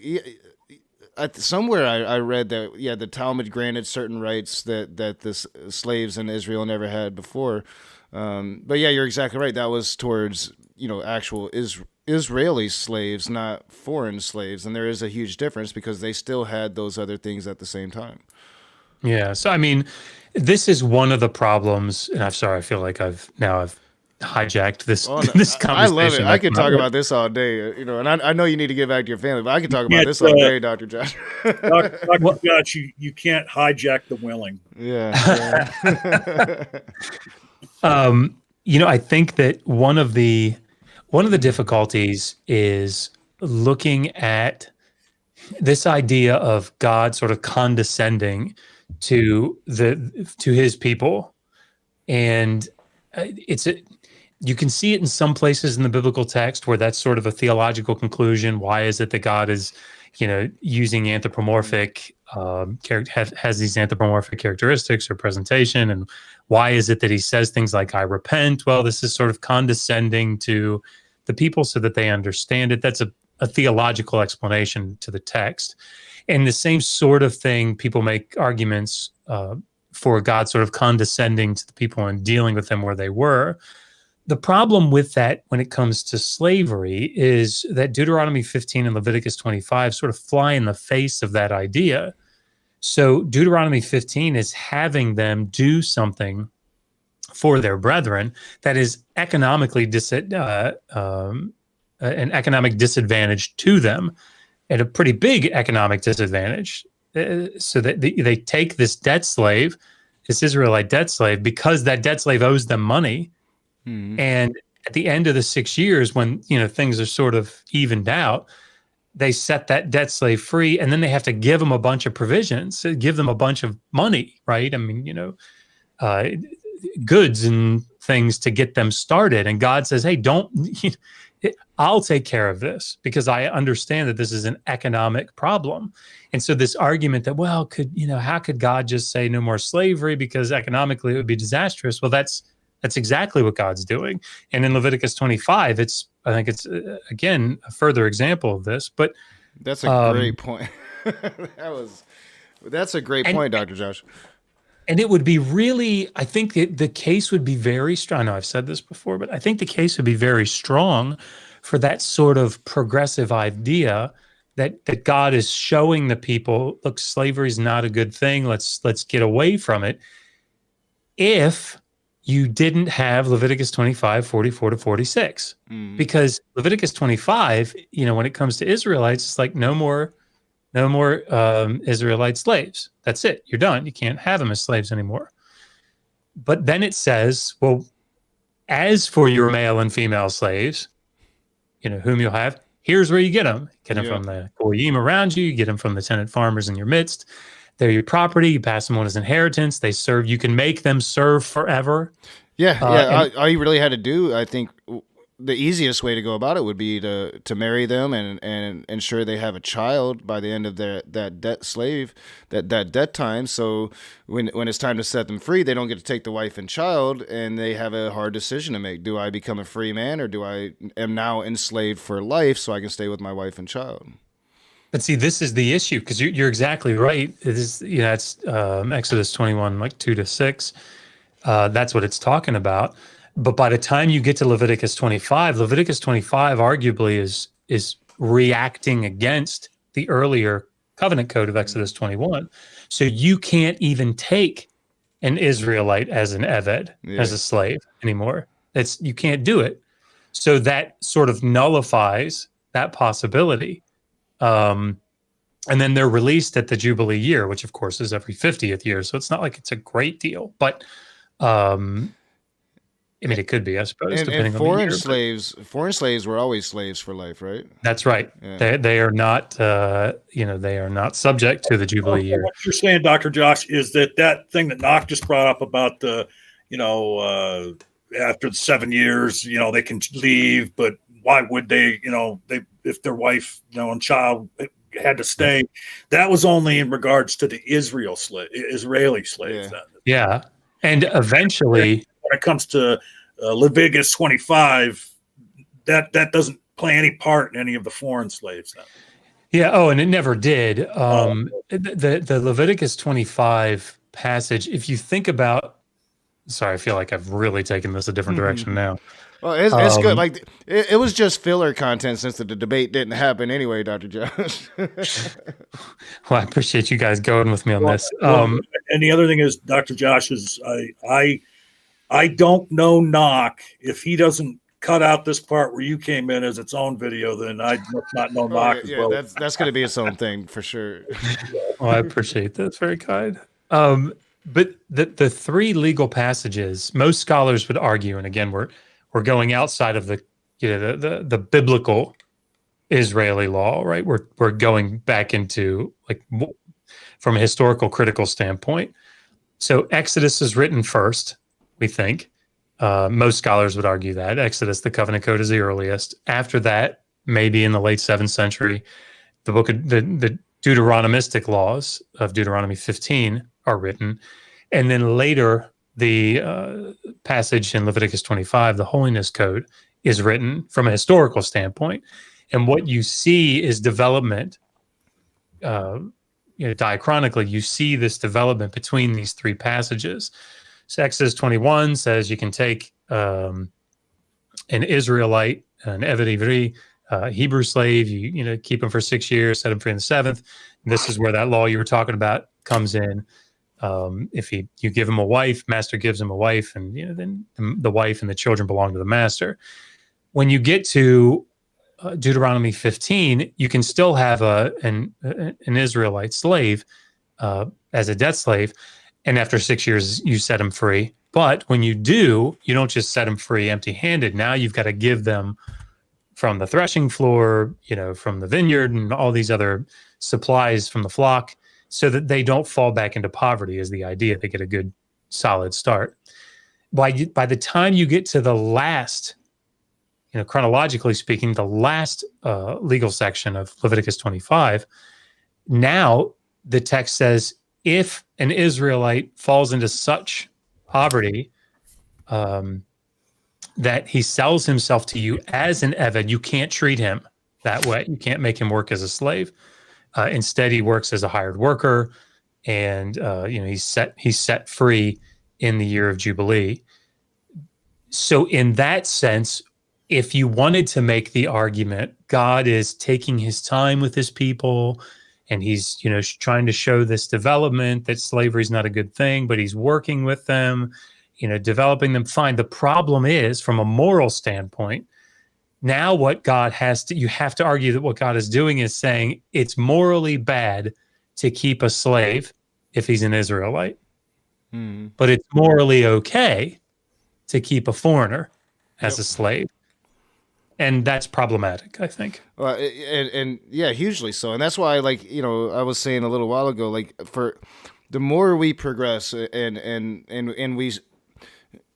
somewhere I read that, the Talmud granted certain rights that the slaves in Israel never had before. But yeah, you're exactly right. That was towards, actual Israeli slaves, not foreign slaves. And there is a huge difference because they still had those other things at the same time. Yeah. So, I mean, this is one of the problems. And I'm sorry, I feel like I've hijacked this this conversation. I love it. I could talk about this all day, and I know you need to get back to your family, but I could talk about this all day, Dr. Josh. Dr. Josh, you can't hijack the willing. Yeah. I think that one of the difficulties is looking at this idea of God sort of condescending to his people, and you can see it in some places in the biblical text where that's sort of a theological conclusion. Why is it that God is, using anthropomorphic has these anthropomorphic characteristics or presentation, and why is it that he says things like "I repent"? Well, this is sort of condescending to the people so that they understand it. That's a theological explanation to the text. And the same sort of thing, people make arguments for God sort of condescending to the people and dealing with them where they were. The problem with that when it comes to slavery is that Deuteronomy 15 and Leviticus 25 sort of fly in the face of that idea. So Deuteronomy 15 is having them do something for their brethren that is economically an economic disadvantage to them, and a pretty big economic disadvantage. So that they take this debt slave, this Israelite debt slave, because that debt slave owes them money. Mm-hmm. And at the end of the 6 years, when things are sort of evened out, they set that debt slave free, and then they have to give them a bunch of provisions, give them a bunch of money, right? I mean, goods and things to get them started. And God says, "Hey, I'll take care of this because I understand that this is an economic problem." And so this argument that, well, how could God just say no more slavery because economically it would be disastrous? Well, that's exactly what God's doing. And in Leviticus 25, I think it's again a further example of this. But that's a great point. That's a great point, Dr. Josh. And it would be really, I think the case would be very strong. I know I've said this before, but I think the case would be very strong for that sort of progressive idea that God is showing the people, look, slavery is not a good thing. Let's get away from it. If you didn't have Leviticus 25, 44 to 46, because Leviticus 25, when it comes to Israelites, it's like no more Israelite slaves. That's it. You're done. You can't have them as slaves anymore. But then it says, well, as for your male and female slaves, whom you'll have, here's where you get them. Get them from the goyim around you. You get them from the tenant farmers in your midst. They're your property. You pass them on as inheritance. They serve. You can make them serve forever. All you really had to do, I think, the easiest way to go about it would be to marry them and ensure they have a child by the end of that debt time. So when it's time to set them free, they don't get to take the wife and child, and they have a hard decision to make. Do I become a free man, or do I am now enslaved for life so I can stay with my wife and child? But see, this is the issue, because you're exactly right. It is, it's Exodus 21, like 2 to 6. That's what it's talking about. But by the time you get to Leviticus 25 arguably is reacting against the earlier covenant code of Exodus 21. So you can't even take an Israelite as an eved, as a slave anymore. You can't do it. So that sort of nullifies that possibility. And then they're released at the Jubilee year, which of course is every 50th year. So it's not like it's a great deal, but I mean, it could be, I suppose, And depending on the year. foreign slaves were always slaves for life, right? That's right. Yeah. They are not, they are not subject to the Jubilee year. What you're saying, Dr. Josh, is that thing that Knock just brought up about the, after the 7 years, they can leave, but why would they, if their wife, and child had to stay? That was only in regards to the Israeli slaves. Yeah. And eventually, when it comes to Leviticus 25, that doesn't play any part in any of the foreign slaves. Then. Yeah. Oh, and it never did. The Leviticus 25 passage, if you think about, sorry, I feel like I've really taken this a different direction now. Well, it's good. Like it was just filler content since the debate didn't happen anyway, Dr. Josh. Well, I appreciate you guys going with me on this. And the other thing is, Dr. Josh, is I don't know Knock. If he doesn't cut out this part where you came in as its own video, then I must not know Knock as well. That's going to be its own thing for sure. Well, I appreciate that. It's very kind. But the three legal passages, most scholars would argue, and again, we're going outside of the biblical Israeli law, right? We're going back into from a historical critical standpoint. So Exodus is written first, we think. Most scholars would argue that Exodus, the Covenant Code, is the earliest. After that, maybe in the late 7th century, the book of the Deuteronomistic laws of Deuteronomy 15 are written, and then later the passage in Leviticus 25, the Holiness Code, is written from a historical standpoint. And what you see is development. Diachronically, you see this development between these three passages. So Exodus 21 says you can take an Israelite, an Eved Ivri, Hebrew slave, you keep him for 6 years, set him free in the 7th. And this is where that law you were talking about comes in. If you give him a wife, master gives him a wife, and then the wife and the children belong to the master. When you get to Deuteronomy 15, you can still have an Israelite slave as a debt slave, and after 6 years you set him free. But when you do, you don't just set them free empty-handed. Now you've got to give them from the threshing floor, from the vineyard, and all these other supplies from the flock, so that they don't fall back into poverty is the idea. They get a good, solid start. By the time you get to the last, chronologically speaking, the last legal section of Leviticus 25, now the text says, if an Israelite falls into such poverty that he sells himself to you as an Eved, you can't treat him that way. You can't make him work as a slave. Instead, he works as a hired worker, and he's set free in the year of Jubilee. So, in that sense, if you wanted to make the argument, God is taking his time with his people, and he's trying to show this development that slavery is not a good thing, but he's working with them, developing them. Fine. The problem is, from a moral standpoint, now what God you have to argue that what God is doing is saying it's morally bad to keep a slave if he's an Israelite, but it's morally okay to keep a foreigner as a slave. And that's problematic, I think. Well, and yeah, hugely so. And that's why, I was saying a little while ago, for the more we progress and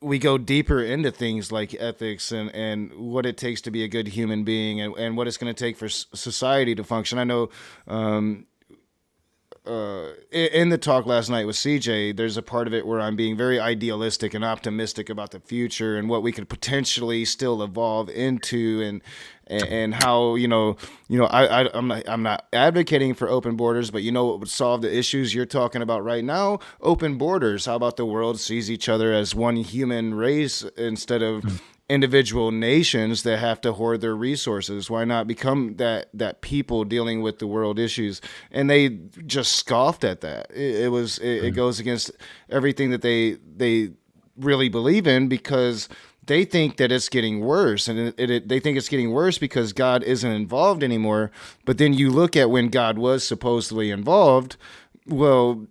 we go deeper into things like ethics and what it takes to be a good human being and what it's going to take for society to function. I know in the talk last night with CJ, there's a part of it where I'm being very idealistic and optimistic about the future and what we could potentially still evolve into and how I'm not advocating for open borders, but what would solve the issues you're talking about right now? Open borders. How about the world sees each other as one human race instead of individual nations that have to hoard their resources? Why not become that people dealing with the world issues? And they just scoffed at that. It goes against everything that they really believe in, because they think that it's getting worse, and they think it's getting worse because God isn't involved anymore. But then you look at when God was supposedly involved. Well,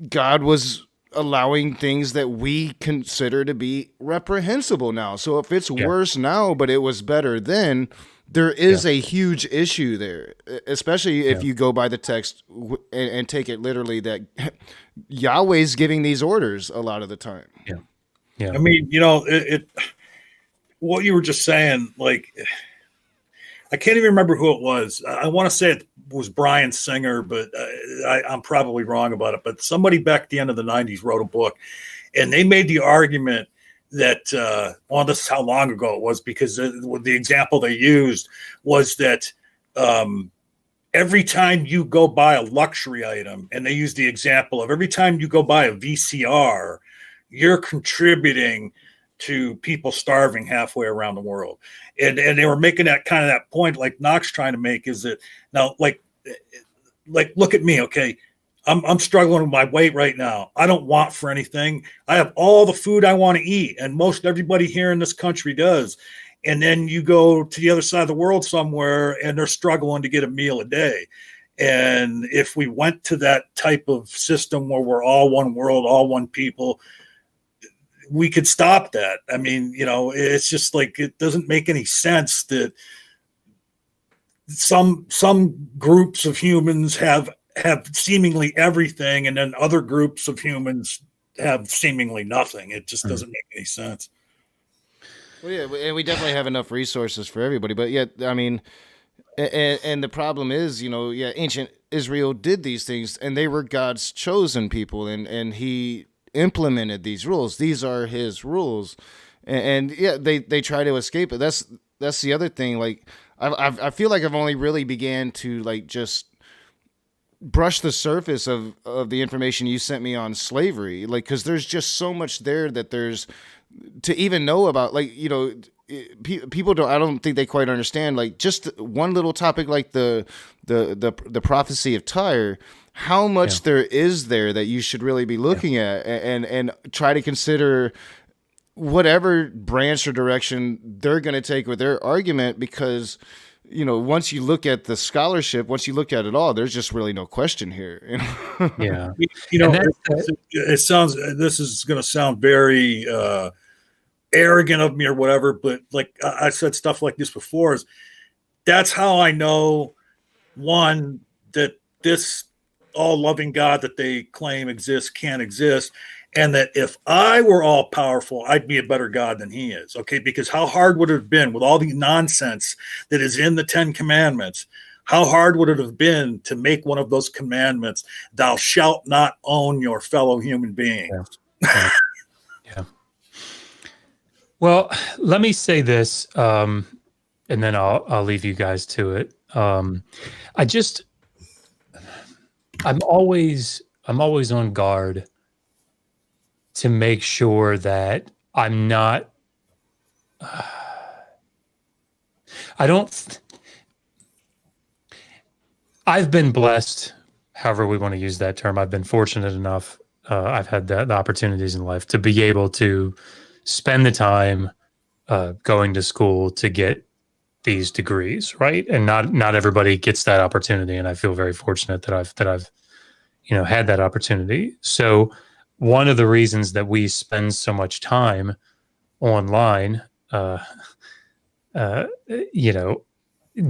God was allowing things that we consider to be reprehensible now. So if it's worse now, but it was better then, there is a huge issue there, especially if you go by the text and take it literally that Yahweh's giving these orders a lot of the time. Yeah. Yeah. I mean, what you were just saying, like, I can't even remember who it was. I want to say it was Brian Singer, but I'm probably wrong about it. But somebody back at the end of the 90s wrote a book, and they made the argument that, this is how long ago it was, because the example they used was that every time you go buy a luxury item, and they used the example of every time you go buy a VCR, you're contributing to people starving halfway around the world. And they were making that kind of that point like Knox trying to make, is that now, like, look at me. Okay. I'm struggling with my weight right now. I don't want for anything. I have all the food I want to eat. And most everybody here in this country does. And then you go to the other side of the world somewhere and they're struggling to get a meal a day. And if we went to that type of system where we're all one world, all one people, we could stop that. I mean, it's just like, it doesn't make any sense that some groups of humans have seemingly everything, and then other groups of humans have seemingly nothing. It just doesn't make any sense. Well, yeah, and we definitely have enough resources for everybody, but yet, I mean, and the problem is, ancient Israel did these things, and they were God's chosen people, and he implemented these rules. These are his rules, and they try to escape it. That's the other thing. Like, I feel like I've only really began to like just brush the surface of the information you sent me on slavery, like, because there's just so much there that there's to even know about. Like, people don't. I don't think they quite understand. Like, just one little topic like the prophecy of Tyre. How much there is there that you should really be looking at, and try to consider whatever branch or direction they're going to take with their argument, because once you look at the scholarship, once you look at it all, there's just really no question here. Yeah. It sounds, this is going to sound very arrogant of me or whatever, but like I said stuff like this before, is that's how I know, one, that this all-loving God that they claim exists can't exist, and that if I were all-powerful, I'd be a better God than he is, okay? Because how hard would it have been with all the nonsense that is in the 10 Commandments? How hard would it have been to make one of those commandments, thou shalt not own your fellow human beings? Yeah. Well, let me say this, and then I'll leave you guys to it. I'm always on guard to make sure that I'm not. I've been blessed, however we want to use that term. I've been fortunate enough. I've had the opportunities in life to be able to spend the time going to school to get these degrees, right? And not everybody gets that opportunity, and I feel very fortunate that I've had that opportunity. So one of the reasons that we spend so much time online,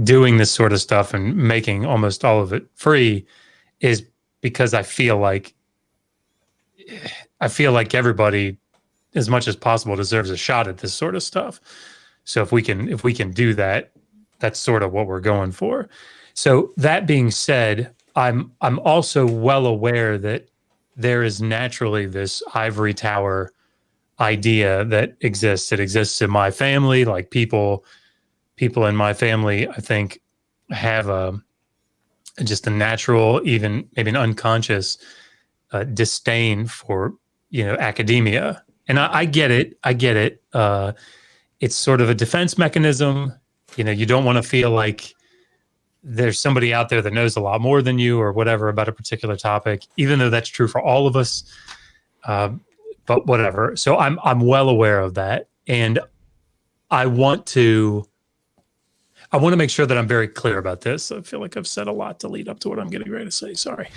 doing this sort of stuff and making almost all of it free, is because I feel like everybody, as much as possible, deserves a shot at this sort of stuff. So if we can do that, that's sort of what we're going for. So that being said, I'm also well aware that there is naturally this ivory tower idea that exists. It exists in my family. Like people in my family, I think, have just a natural, even maybe an unconscious disdain for academia. And I get it. It's sort of a defense mechanism. You don't want to feel like there's somebody out there that knows a lot more than you or whatever about a particular topic, even though that's true for all of us. But whatever. So I'm well aware of that. And I want to make sure that I'm very clear about this. I feel like I've said a lot to lead up to what I'm getting ready to say. Sorry.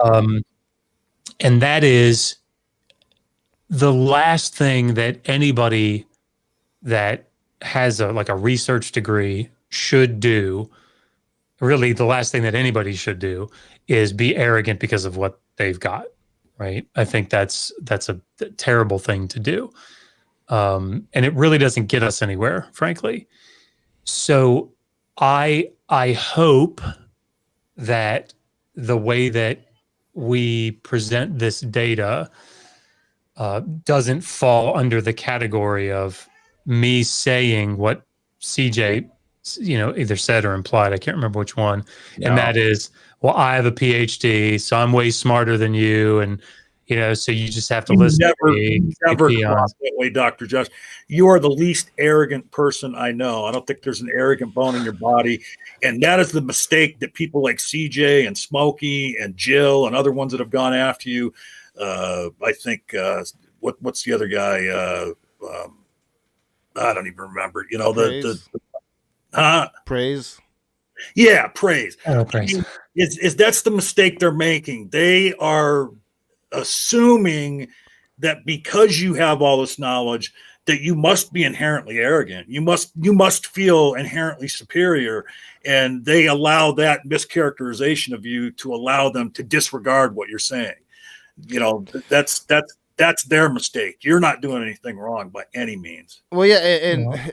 And that is the last thing that anybody that has a research degree should do. Really, the last thing that anybody should do is be arrogant because of what they've got, right? I think that's a terrible thing to do. And it really doesn't get us anywhere, frankly. So I hope that the way that we present this data doesn't fall under the category of me saying what CJ, either said or implied. I can't remember which one. No. And that is, well, I have a PhD, so I'm way smarter than you. And, so you just have to listen to me. Never cross that way, Dr. Josh. You are the least arrogant person I know. I don't think there's an arrogant bone in your body. And that is the mistake that people like CJ and Smokey and Jill and other ones that have gone after you. I think, what's the other guy? I don't even remember. Praise. Yeah, praise. Oh, praise. That's the mistake they're making. They are assuming that because you have all this knowledge that you must be inherently arrogant. You must feel inherently superior, and they allow that mischaracterization of you to allow them to disregard what you're saying. That's their mistake. You're not doing anything wrong by any means. Well, yeah, and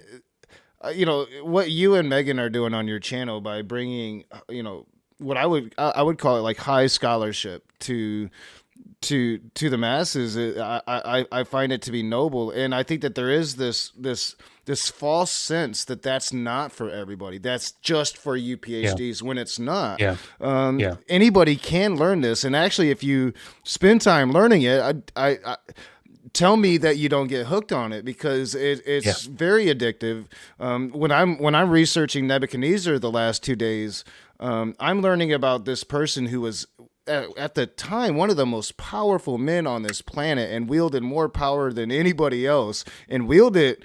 what you and Megan are doing on your channel by bringing, what I would call it like high scholarship to the masses. I find it to be noble, and I think that there is this false sense that that's not for everybody. That's just for you PhDs, when it's not. Anybody can learn this, and actually, if you spend time learning it, I tell me that you don't get hooked on it, because it's very addictive. When I'm researching Nebuchadnezzar the last 2 days, I'm learning about this person who was at the time one of the most powerful men on this planet, and wielded more power than anybody else, and wielded it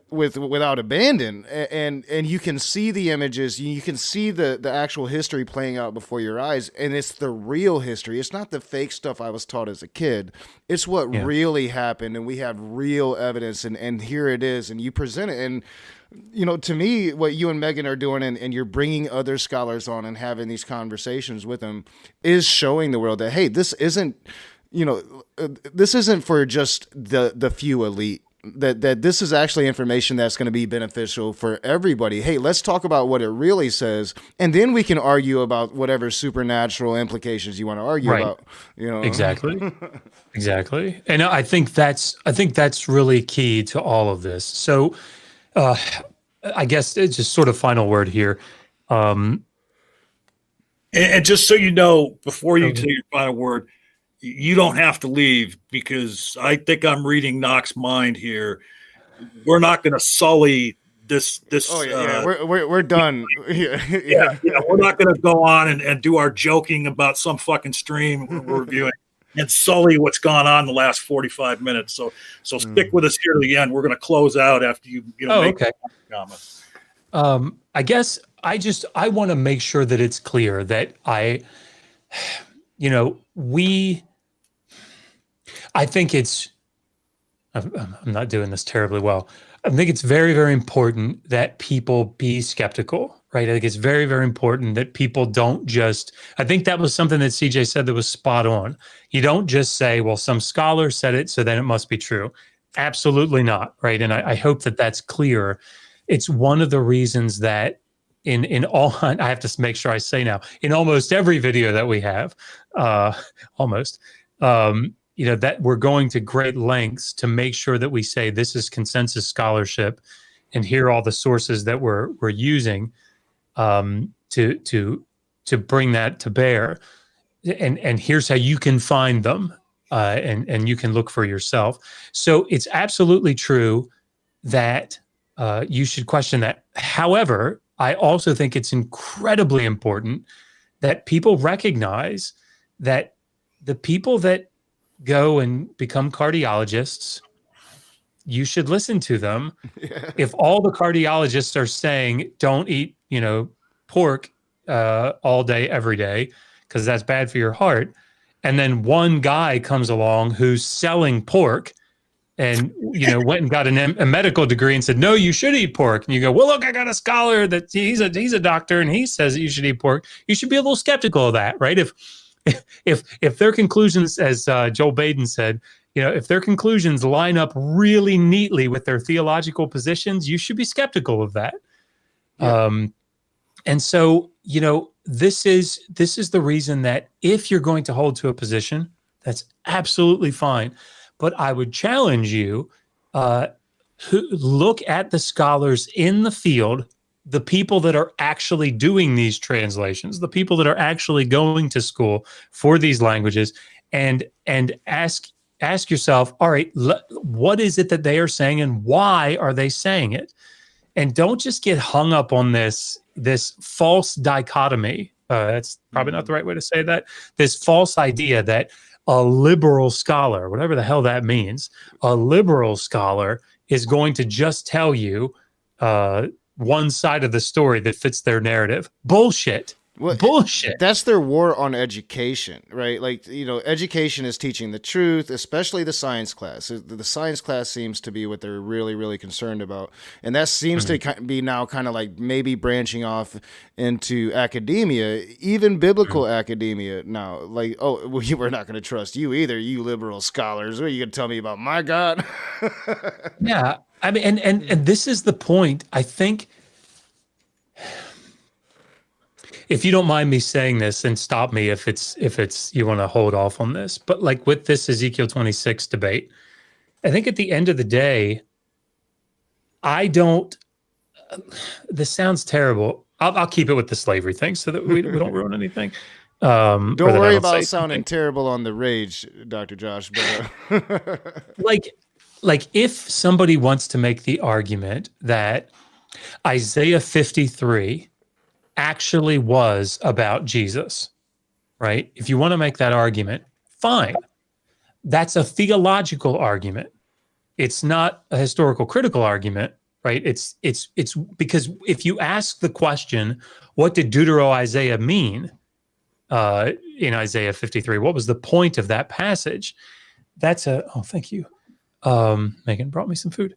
without abandon. And you can see the images, you can see the actual history playing out before your eyes, and it's the real history. It's not the fake stuff I was taught as a kid. It's what really happened, and we have real evidence, and here it is, and you present it. And to me, what you and Megan are doing, and you're bringing other scholars on and having these conversations with them, is showing the world that, hey, this isn't for just the few elite. That this is actually information that's going to be beneficial for everybody. Hey, let's talk about what it really says, and then we can argue about whatever supernatural implications you want to argue about. Exactly. And I think that's really key to all of this. So, I guess it's just sort of final word here. And just so you know, before you say your final word, you don't have to leave, because I think I'm reading Knox's mind here. We're not going to sully this. Oh yeah, we're done. We're not going to go on and do our joking about some fucking stream we're reviewing and sully what's gone on the last 45 minutes. So stick with us here to the end. We're going to close out after you make a comment. I guess I want to make sure that it's clear that I think I'm not doing this terribly well. I think it's very, very important that people be skeptical, right? I think it's very, very important that people don't I think that was something that CJ said that was spot on. You don't just say, well, some scholar said it, so then it must be true. Absolutely not, right? And I hope that that's clear. It's one of the reasons that in all, I have to make sure I say now, in almost every video that we have, that we're going to great lengths to make sure that we say this is consensus scholarship, and here are all the sources that we're using to bring that to bear, and here's how you can find them, and you can look for yourself. So it's absolutely true that you should question that. However, I also think it's incredibly important that people recognize that the people that go and become cardiologists, you should listen to them. If all the cardiologists are saying don't eat, pork all day, every day, because that's bad for your heart, and then one guy comes along who's selling pork and, went and got a medical degree and said, no, you should eat pork. And you go, well, look, I got a scholar that he's a doctor and he says that you should eat pork. You should be a little skeptical of that, right? If their conclusions, as Joel Baden said, if their conclusions line up really neatly with their theological positions, you should be skeptical of that. Yeah. And so, this is the reason that if you're going to hold to a position, that's absolutely fine. But I would challenge you, look at the scholars in the field, the people that are actually doing these translations, the people that are actually going to school for these languages, and ask yourself, all right, what is it that they are saying and why are they saying it? And don't just get hung up on this false dichotomy. That's probably not the right way to say that. This false idea that a liberal scholar, whatever the hell that means, a liberal scholar is going to just tell you one side of the story that fits their narrative. Bullshit. Bullshit. That's their war on education, right? Like, education is teaching the truth, especially the science class. The science class seems to be what they're really, really concerned about. And that seems to be now kind of like maybe branching off into academia, even biblical academia now. Like, oh, well, we're not going to trust you either, you liberal scholars. What are you going to tell me about my God? Yeah. I mean, and this is the point, I think. If you don't mind me saying this, and stop me if it's you want to hold off on this, but like with this Ezekiel 26 debate, I think at the end of the day, this sounds terrible. I'll keep it with the slavery thing so that we don't ruin anything. Don't worry about sounding terrible on the rage, Dr. Josh. But like if somebody wants to make the argument that Isaiah 53 actually was about Jesus, right? If you want to make that argument, fine. That's a theological argument. It's not a historical critical argument, right? It's because if you ask the question, what did Deutero-Isaiah mean in Isaiah 53? What was the point of that passage? Thank you. Megan brought me some food.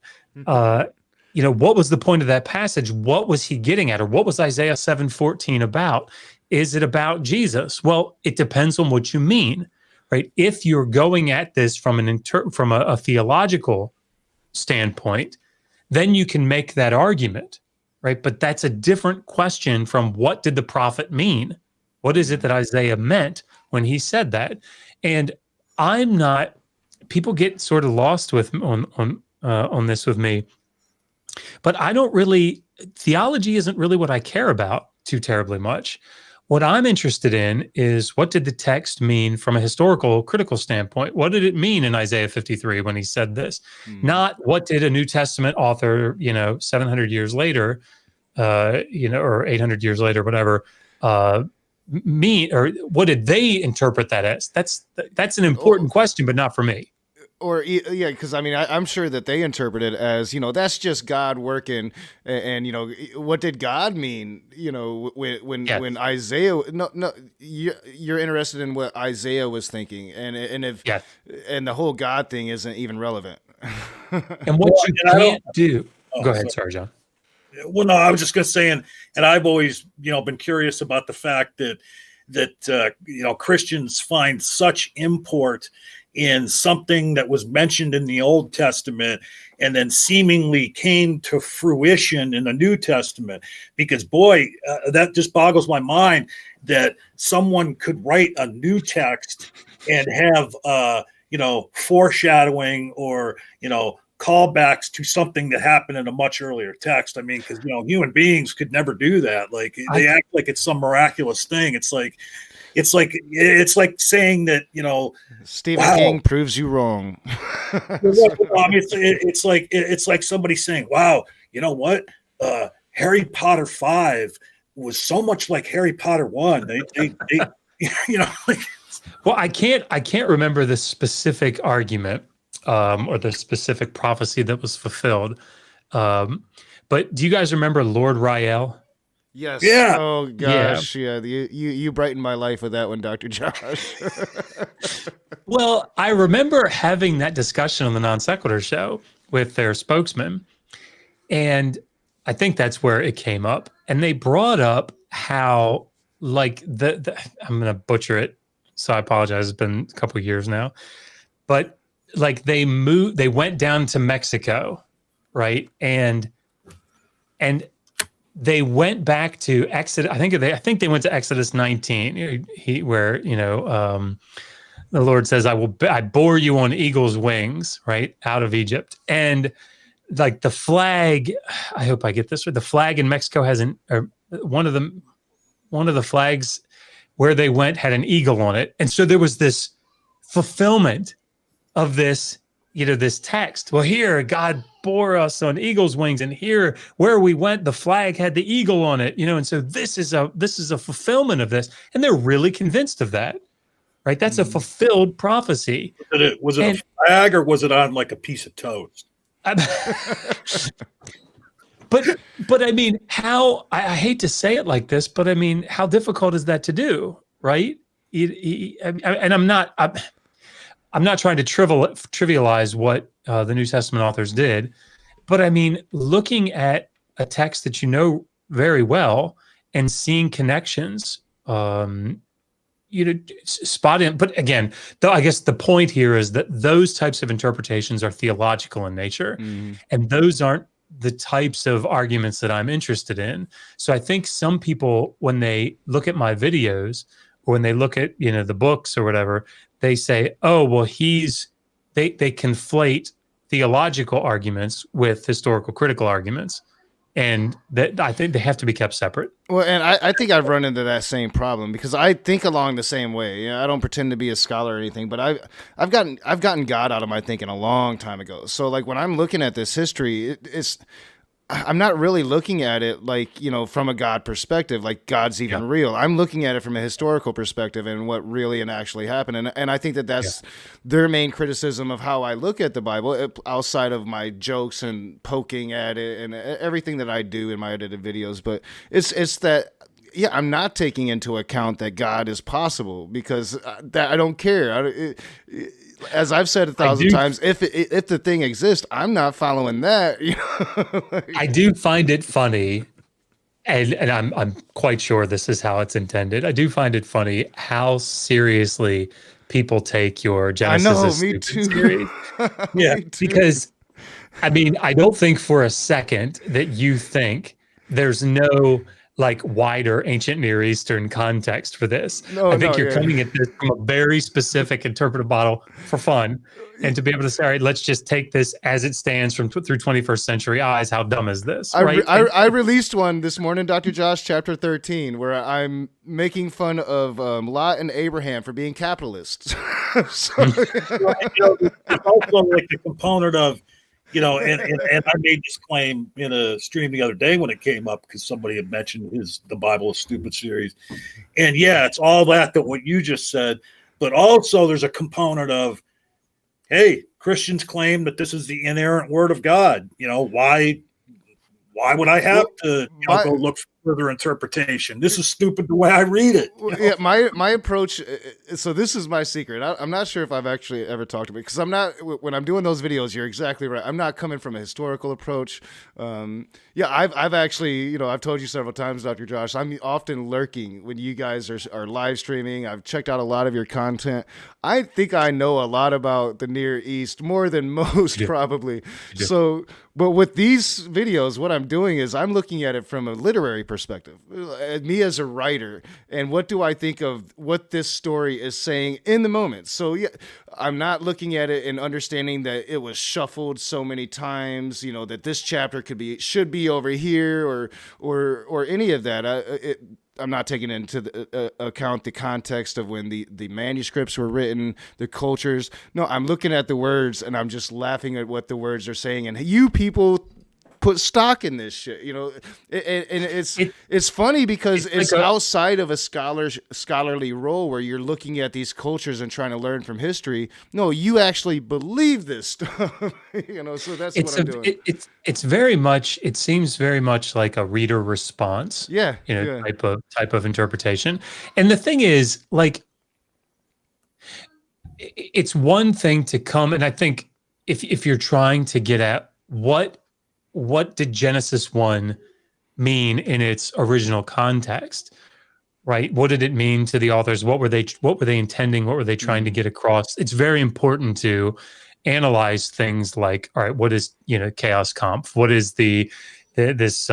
What was the point of that passage? What was he getting at? Or what was Isaiah 7:14 about? Is it about Jesus? Well, it depends on what you mean, right? If you're going at this from a theological standpoint, then you can make that argument, right? But that's a different question from what did the prophet mean? What is it that Isaiah meant when he said that? And people get sort of lost on this with me. But theology isn't really what I care about too terribly much. What I'm interested in is what did the text mean from a historical, critical standpoint? What did it mean in Isaiah 53 when he said this? Not what did a New Testament author, 700 years later, or 800 years later, whatever, mean, or what did they interpret that as? That's an important question, but not for me. Or yeah, because I mean, I'm sure that they interpret it as that's just God working, and what did God mean? When Isaiah, no, you're interested in what Isaiah was thinking, and the whole God thing isn't even relevant. And what you can't do. Go ahead, sorry, John. Well, no, I was just going to say, and I've always been curious about the fact that Christians find such import in something that was mentioned in the Old Testament and then seemingly came to fruition in the New Testament. Because, boy, that just boggles my mind that someone could write a new text and have, foreshadowing or, callbacks to something that happened in a much earlier text. I mean, because, human beings could never do that. Like, they act like it's some miraculous thing. It's like saying that, Stephen King proves you wrong. It's like somebody saying, wow, you know what? Harry Potter 5 was so much like Harry Potter 1. They Well, I can't remember the specific argument. or the specific prophecy that was fulfilled. But do you guys remember Lord Rael? Yes. Yeah. Oh gosh. Yeah. You brightened my life with that one, Dr. Josh. Well, I remember having that discussion on the Non Sequitur show with their spokesman, and I think that's where it came up. And they brought up how, like, I'm going to butcher it, so I apologize. It's been a couple of years now, but like they went down to Mexico, right? And they went back to Exodus. I think they went to Exodus 19, where the Lord says, I bore you on eagle's wings, right, out of Egypt. And like the flag, I hope I get this right. The flag in Mexico has one of the flags where they went had an eagle on it. And so there was this fulfillment of this, this text. Well, here God bore us on eagle's wings, and here where we went, the flag had the eagle on it, and so this is a fulfillment of this. And they're really convinced of that. Right, that's a fulfilled prophecy. Was it a flag, or was it on like a piece of toast? But I mean, how I hate to say it like this, but I mean, how difficult is that to do, right? And I'm not trying to trivialize what the New Testament authors did, but I mean, looking at a text that you know very well and seeing connections. Spot in. But again, though, I guess the point here is that those types of interpretations are theological in nature, and those aren't the types of arguments that I'm interested in. So I think some people, when they look at my videos or when they look at, the books or whatever, they say, oh, well, they conflate theological arguments with historical critical arguments. And that I think they have to be kept separate. Well, and I think I've run into that same problem because I think along the same way. I don't pretend to be a scholar or anything, but I've gotten God out of my thinking a long time ago. So like when I'm looking at this history, I'm not really looking at it like, from a God perspective, like God's even real. I'm looking at it from a historical perspective and what really and actually happened. And I think that's their main criticism of how I look at the Bible, outside of my jokes and poking at it and everything that I do in my edited videos. But it's that, I'm not taking into account that God is possible because that I don't care. As I've said 1,000 times, if the thing exists, I'm not following that. I do find it funny, and I'm quite sure this is how it's intended. I do find it funny how seriously people take your Genesis. I know, me too. Series. Yeah, me too. Because I mean, I don't think for a second that you think there's no like wider ancient Near Eastern context for this. I think you're coming at this from a very specific interpretive model for fun, and to be able to say, all right, let's just take this as it stands through 21st century eyes. How dumb is this? Right? I released one this morning, Dr. Josh, chapter 13, where I'm making fun of Lot and Abraham for being capitalists. It's also like the component of, and I made this claim in a stream the other day when it came up because somebody had mentioned the Bible is Stupid series. And it's all that what you just said, but also there's a component of, hey, Christians claim that this is the inerrant word of God. Why would I have to go look for further interpretation? This is stupid the way I read it. Yeah, my approach. So this is my secret. I'm not sure if I've actually ever talked about it because I'm not. When I'm doing those videos, you're exactly right. I'm not coming from a historical approach. I've actually, I've told you several times, Dr. Josh, I'm often lurking when you guys are live streaming. I've checked out a lot of your content. I think I know a lot about the Near East, more than most probably. Yeah. So, but with these videos, what I'm doing is I'm looking at it from a literary perspective, me as a writer, and what do I think of what this story is saying in the moment. So I'm not looking at it and understanding that it was shuffled so many times, that this chapter should be over here or any of that. I'm not taking into account the context of when the manuscripts were written, the cultures. No, I'm looking at the words and I'm just laughing at what the words are saying. And you people put stock in this shit, you know. And it's funny because it's like outside of a scholarly role where you're looking at these cultures and trying to learn from history. No, you actually believe this stuff, you know. So that's what I'm doing. It's very much. It seems very much like a reader response. Yeah, you know, yeah. type of interpretation. And the thing is, like, it's one thing to come, and I think if you're trying to get at what did Genesis 1 mean in its original context, right? What did it mean to the authors? What were they intending? What were they trying to get across? It's very important to analyze things like, all right, what is, you know, Chaos Kampf? What is this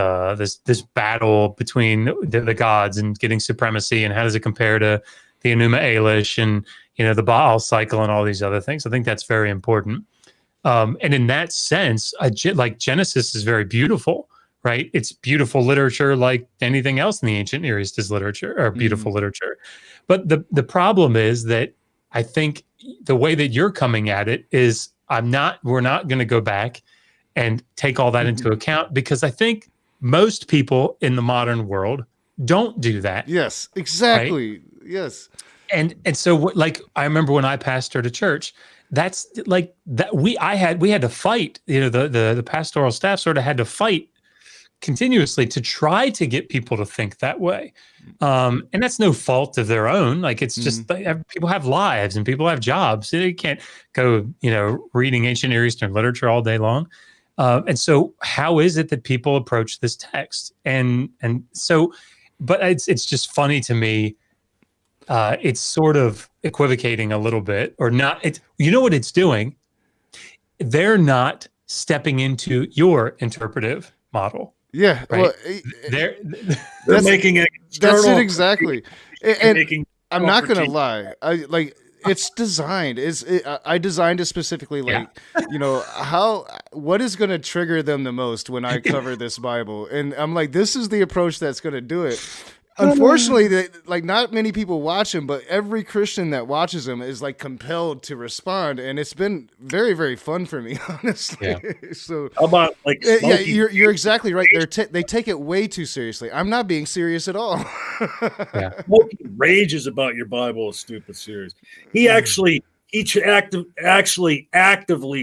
battle between the gods and getting supremacy, and how does it compare to the Enuma Elish and, you know, the Baal cycle and all these other things? I think that's very important. And in that sense, like Genesis is very beautiful, right? It's beautiful literature, like anything else in the ancient Near East is literature, or beautiful literature. But the problem is that I think the way that you're coming at it is we're not going to go back and take all that into account, because I think most people in the modern world don't do that. Yes, exactly. Right? Yes. And so like, I remember when I pastored a church, that's like that we had to fight, you know, the pastoral staff sort of had to fight continuously to try to get people to think that way. And that's no fault of their own. Like, it's just people have lives and people have jobs. They can't go, you know, reading ancient Near Eastern literature all day long. And so how is it that people approach this text? And so, but it's just funny to me. It's sort of equivocating a little bit, or not. You know what it's doing? They're not stepping into your interpretive model. Yeah. Right? Well, They're making it. That's it exactly. And I'm not opportunity. gonna lie. It's designed. I designed it specifically, like, you know, what is going to trigger them the most when I cover this Bible, and I'm like, this is the approach that's going to do it. Unfortunately, like, not many people watch him, but every Christian that watches him is like compelled to respond, and it's been very, very fun for me, honestly. Yeah. So, How about like yeah, you're exactly right. They take it way too seriously. I'm not being serious at all. Yeah. Smokey rages about your Bible is stupid serious. He actively,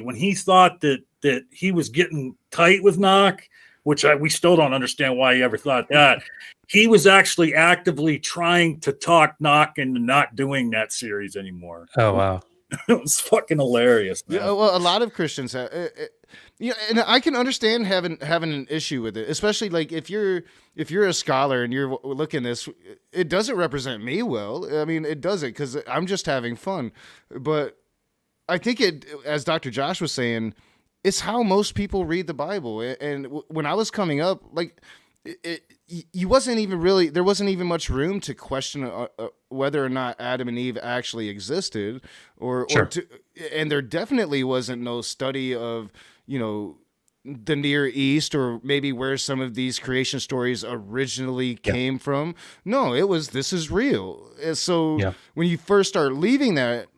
when he thought that he was getting tight with Knock, which we still don't understand why he ever thought that. He was actually actively trying to talk Knock into not doing that series anymore. Oh, wow. It was fucking hilarious, man. Yeah, well, a lot of Christians have, and I can understand having an issue with it, especially like if you're a scholar and you're looking at this, it doesn't represent me well. I mean, it doesn't, because I'm just having fun. But I think it, as Dr. Josh was saying, it's how most people read the Bible. And when I was coming up, like, there wasn't even much room to question whether or not Adam and Eve actually existed, and there definitely wasn't no study of, you know, the Near East, or maybe where some of these creation stories originally came from. No, it was, this is real. And so when you first start leaving that,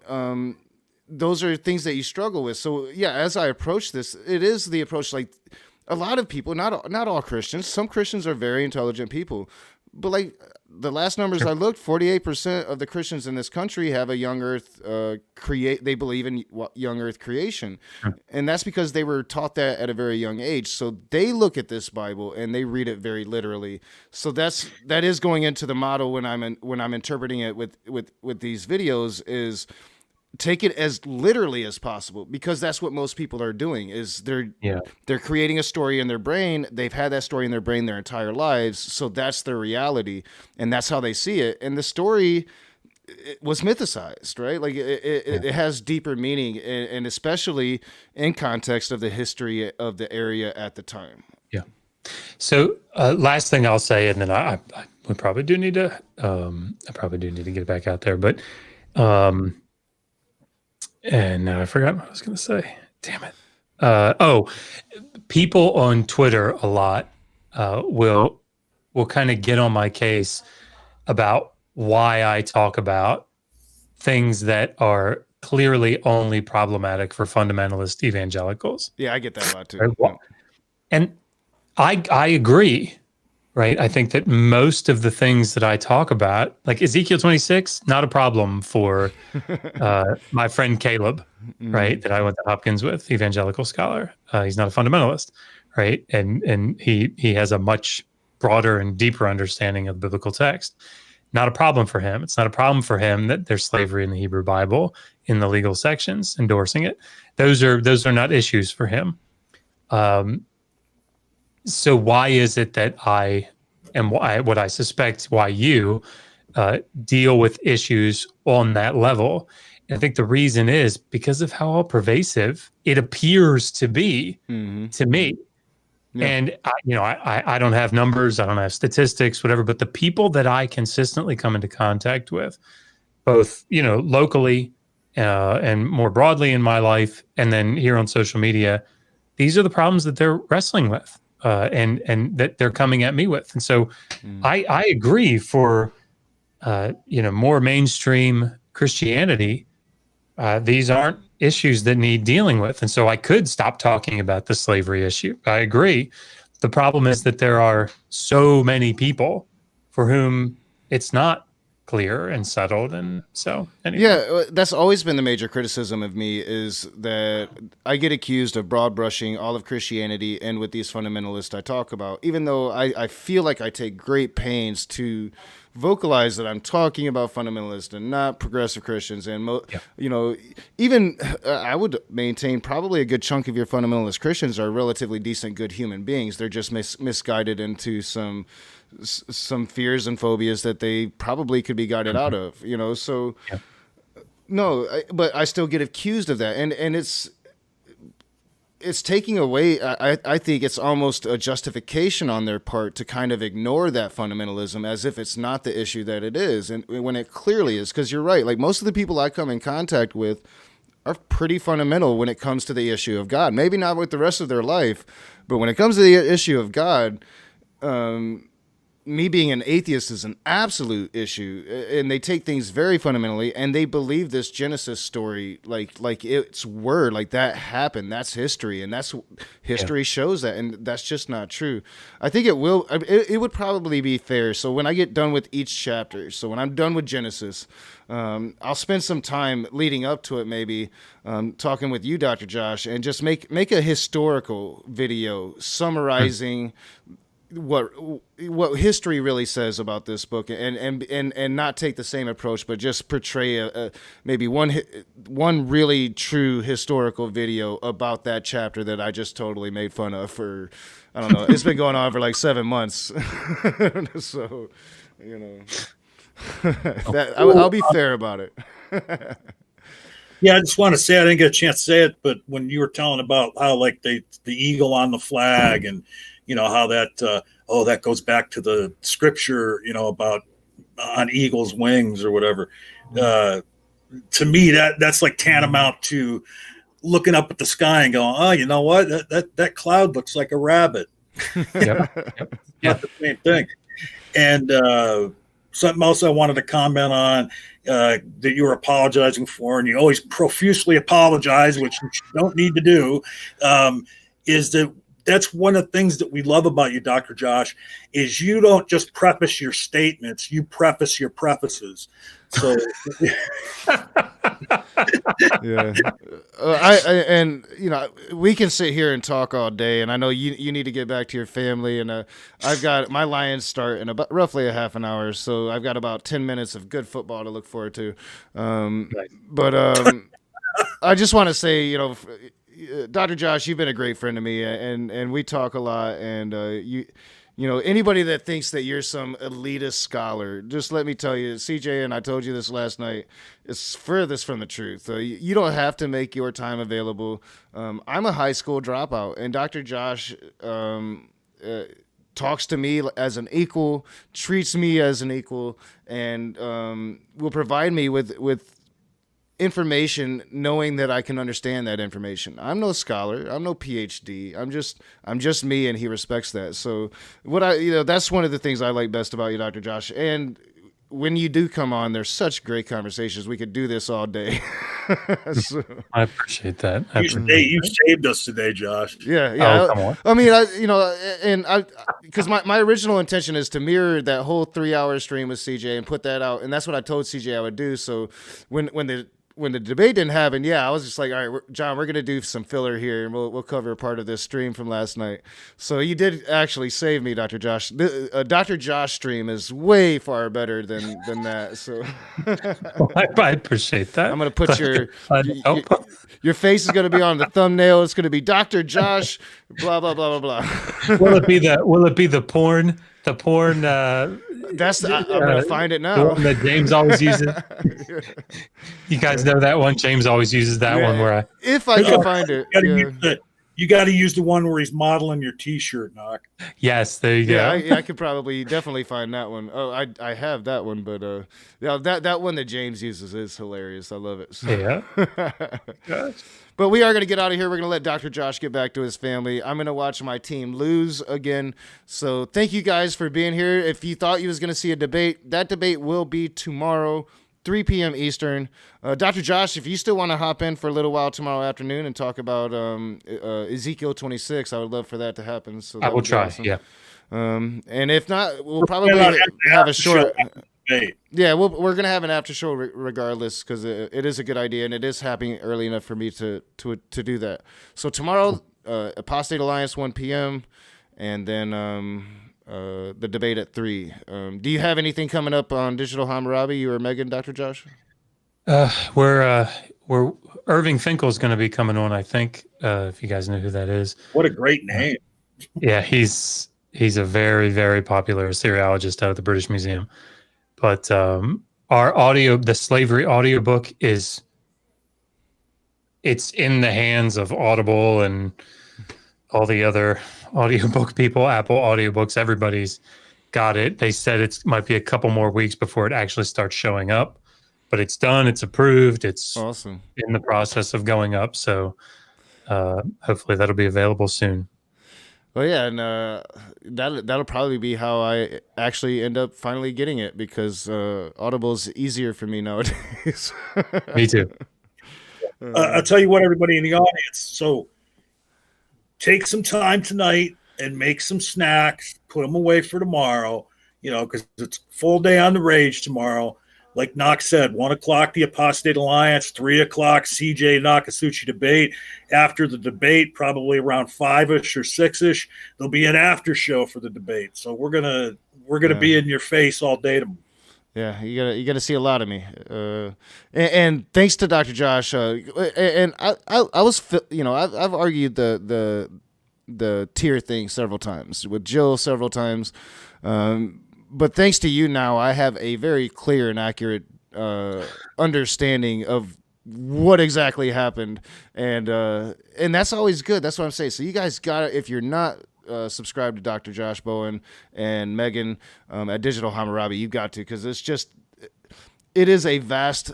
those are things that you struggle with. So yeah, as I approach this, it is the approach, like, a lot of people, not all Christians, some Christians are very intelligent people, but like the last numbers I looked, 48% of the Christians in this country have a young earth they believe in young earth creation. And that's because they were taught that at a very young age. So they look at this Bible and they read it very literally. So that is going into the model when I'm interpreting it with these videos, is take it as literally as possible, because that's what most people are doing. Is they're creating a story in their brain. They've had that story in their brain their entire lives, so that's their reality, and that's how they see it. And the story, it was mythicized, right? Like it has deeper meaning, and especially in context of the history of the area at the time. Yeah. So last thing I'll say, and then we probably do need to get back out there, but and now I forgot what I was going to say. Damn it. People on Twitter a lot will kind of get on my case about why I talk about things that are clearly only problematic for fundamentalist evangelicals. Yeah, I get that a lot too. And I agree, right? I think that most of the things that I talk about, like Ezekiel 26, not a problem for my friend Caleb, right? That I went to Hopkins with, evangelical scholar. He's not a fundamentalist, right? And he has a much broader and deeper understanding of biblical text. Not a problem for him. It's not a problem for him that there's slavery in the Hebrew Bible in the legal sections, endorsing it. Those are not issues for him. So why is it that I am what I suspect why you deal with issues on that level? And I think the reason is because of how all pervasive it appears to be to me. Yeah. And I don't have numbers, I don't have statistics, whatever, but the people that I consistently come into contact with, both locally and more broadly in my life, and then here on social media, these are the problems that they're wrestling with, and that they're coming at me with. And so, I agree for more mainstream Christianity. These aren't issues that need dealing with. And so I could stop talking about the slavery issue. I agree. The problem is that there are so many people for whom it's not clear and settled. And so, anyway. Yeah, that's always been the major criticism of me, is that I get accused of broad brushing all of Christianity and with these fundamentalists I talk about, even though I feel like I take great pains to vocalize that I'm talking about fundamentalists and not progressive Christians. And, even I would maintain probably a good chunk of your fundamentalist Christians are relatively decent, good human beings. They're just misguided into some fears and phobias that they probably could be guided out of, so but I still get accused of that. And it's taking away, I think it's almost a justification on their part to kind of ignore that fundamentalism as if it's not the issue that it is. And when it clearly is, because you're right, like most of the people I come in contact with are pretty fundamental when it comes to the issue of God. Maybe not with the rest of their life, but when it comes to the issue of God, me being an atheist is an absolute issue, and they take things very fundamentally, and they believe this Genesis story like it's word, like that happened, that's history, and that's history shows that, and that's just not true. I think it would probably be fair. So when I get done with each chapter, so when I'm done with Genesis, I'll spend some time leading up to it, maybe talking with you, Dr. Josh, and just make a historical video summarizing what history really says about this book, and not take the same approach, but just portray maybe one really true historical video about that chapter that I just totally made fun of for, I don't know, it's been going on for like 7 months. So, I'll be fair about it. Yeah, I just want to say, I didn't get a chance to say it, but when you were telling about how like the eagle on the flag, and how that that goes back to the scripture, about on eagle's wings or whatever. To me, that's like tantamount to looking up at the sky and going, oh, you know what, that cloud looks like a rabbit. Not the same thing. And something else I wanted to comment on, that you were apologizing for, and you always profusely apologize, which you don't need to do, is that that's one of the things that we love about you, Dr. Josh, is you don't just preface your statements, you preface your prefaces. So, yeah, we can sit here and talk all day, and I know you need to get back to your family, and I've got my Lions start in about roughly a half an hour, so I've got about 10 minutes of good football to look forward to. But I just want to say, Dr. Josh, you've been a great friend to me, and we talk a lot, and anybody that thinks that you're some elitist scholar, just let me tell you, CJ, and I told you this last night, it's furthest from the truth. You don't have to make your time available. I'm a high school dropout, and Dr. Josh talks to me as an equal, treats me as an equal, and will provide me with information, knowing that I can understand that information. I'm no scholar, I'm no PhD, I'm just me, and he respects that. So that's one of the things I like best about you, Dr. Josh. And when you do come on, there's such great conversations. We could do this all day. So, I appreciate that. You saved us today, Josh. yeah. Oh, come on. I mean, because my original intention is to mirror that whole 3-hour stream with CJ and put that out, and that's what I told CJ I would do. So when the debate didn't happen, I was just like, all right, John, we're gonna do some filler here, and we'll cover a part of this stream from last night. So you did actually save me, Dr. Josh. Dr. Josh stream is way far better than that. So I appreciate that. I'm gonna put your face is gonna be on the thumbnail. It's gonna be Dr. Josh, blah blah blah blah blah. Will it be the porn? The porn. I'm gonna find it now. The one that James always uses. You guys know that one. James always uses that one where if I can find it. You got to use the one where he's modeling your T-shirt, Knock. Yes, there you go. I could definitely find that one. Oh, I have that one, but that one that James uses is hilarious. I love it. So. Yeah. Gosh. But we are going to get out of here. We're going to let Dr. Josh get back to his family. I'm going to watch my team lose again. So thank you guys for being here. If you thought you was going to see a debate, that debate will be tomorrow, 3 p.m. Eastern. Dr. Josh, if you still want to hop in for a little while tomorrow afternoon and talk about Ezekiel 26, I would love for that to happen. So I will try, awesome. yeah. And if not, we'll probably have a short... Yeah, we're gonna have an after show regardless because it is a good idea and it is happening early enough for me to do that. So tomorrow, Apostate Alliance 1 p.m. and then the debate at 3. Do you have anything coming up on Digital Hammurabi? You or Megan, Dr. Josh? We're Irving Finkel's going to be coming on. I think if you guys know who that is. What a great name! Yeah, he's a very, very popular Assyriologist out of the British Museum. But the slavery audiobook it's in the hands of Audible and all the other audiobook people, Apple audiobooks, everybody's got it. They said it might be a couple more weeks before it actually starts showing up, but it's done, it's approved, it's awesome in the process of going up. So hopefully that'll be available soon. Well, yeah, and that'll probably be how I actually end up finally getting it because Audible's easier for me nowadays. Me too. I'll tell you what, everybody in the audience. So take some time tonight and make some snacks. Put them away for tomorrow. Because it's full day on the Rage tomorrow. Like Knox said, 1 o'clock, the Apostate Alliance, 3 o'clock, CJ Nakasuchi debate. After the debate, probably around 5-ish or 6-ish, there'll be an after show for the debate. So we're gonna be in your face all day tomorrow. Yeah, you gotta see a lot of me. And thanks to Dr. Josh. And I was, I've argued the tier thing several times with Jill several times. But thanks to you now, I have a very clear and accurate understanding of what exactly happened, and that's always good. That's what I'm saying. So you guys got to, if you're not subscribed to Dr. Josh Bowen and Megan at Digital Hammurabi, you've got to, because it is a vast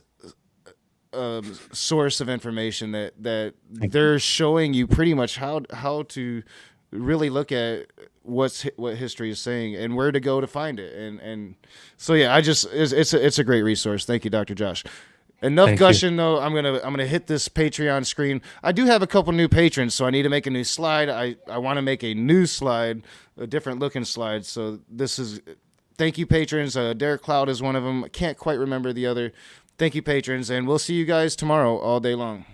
source of information that they're showing you pretty much how to really look at what history is saying and where to go to find it, and so yeah, it's a great resource. Thank you, Dr. Josh. Enough gushing though. I'm gonna hit this Patreon screen. I do have a couple new patrons, so I need to make a new slide. I want to make a new slide, a different looking slide. So this is thank you, patrons. Derek Cloud is one of them. I can't quite remember the other. Thank you, patrons, and we'll see you guys tomorrow all day long.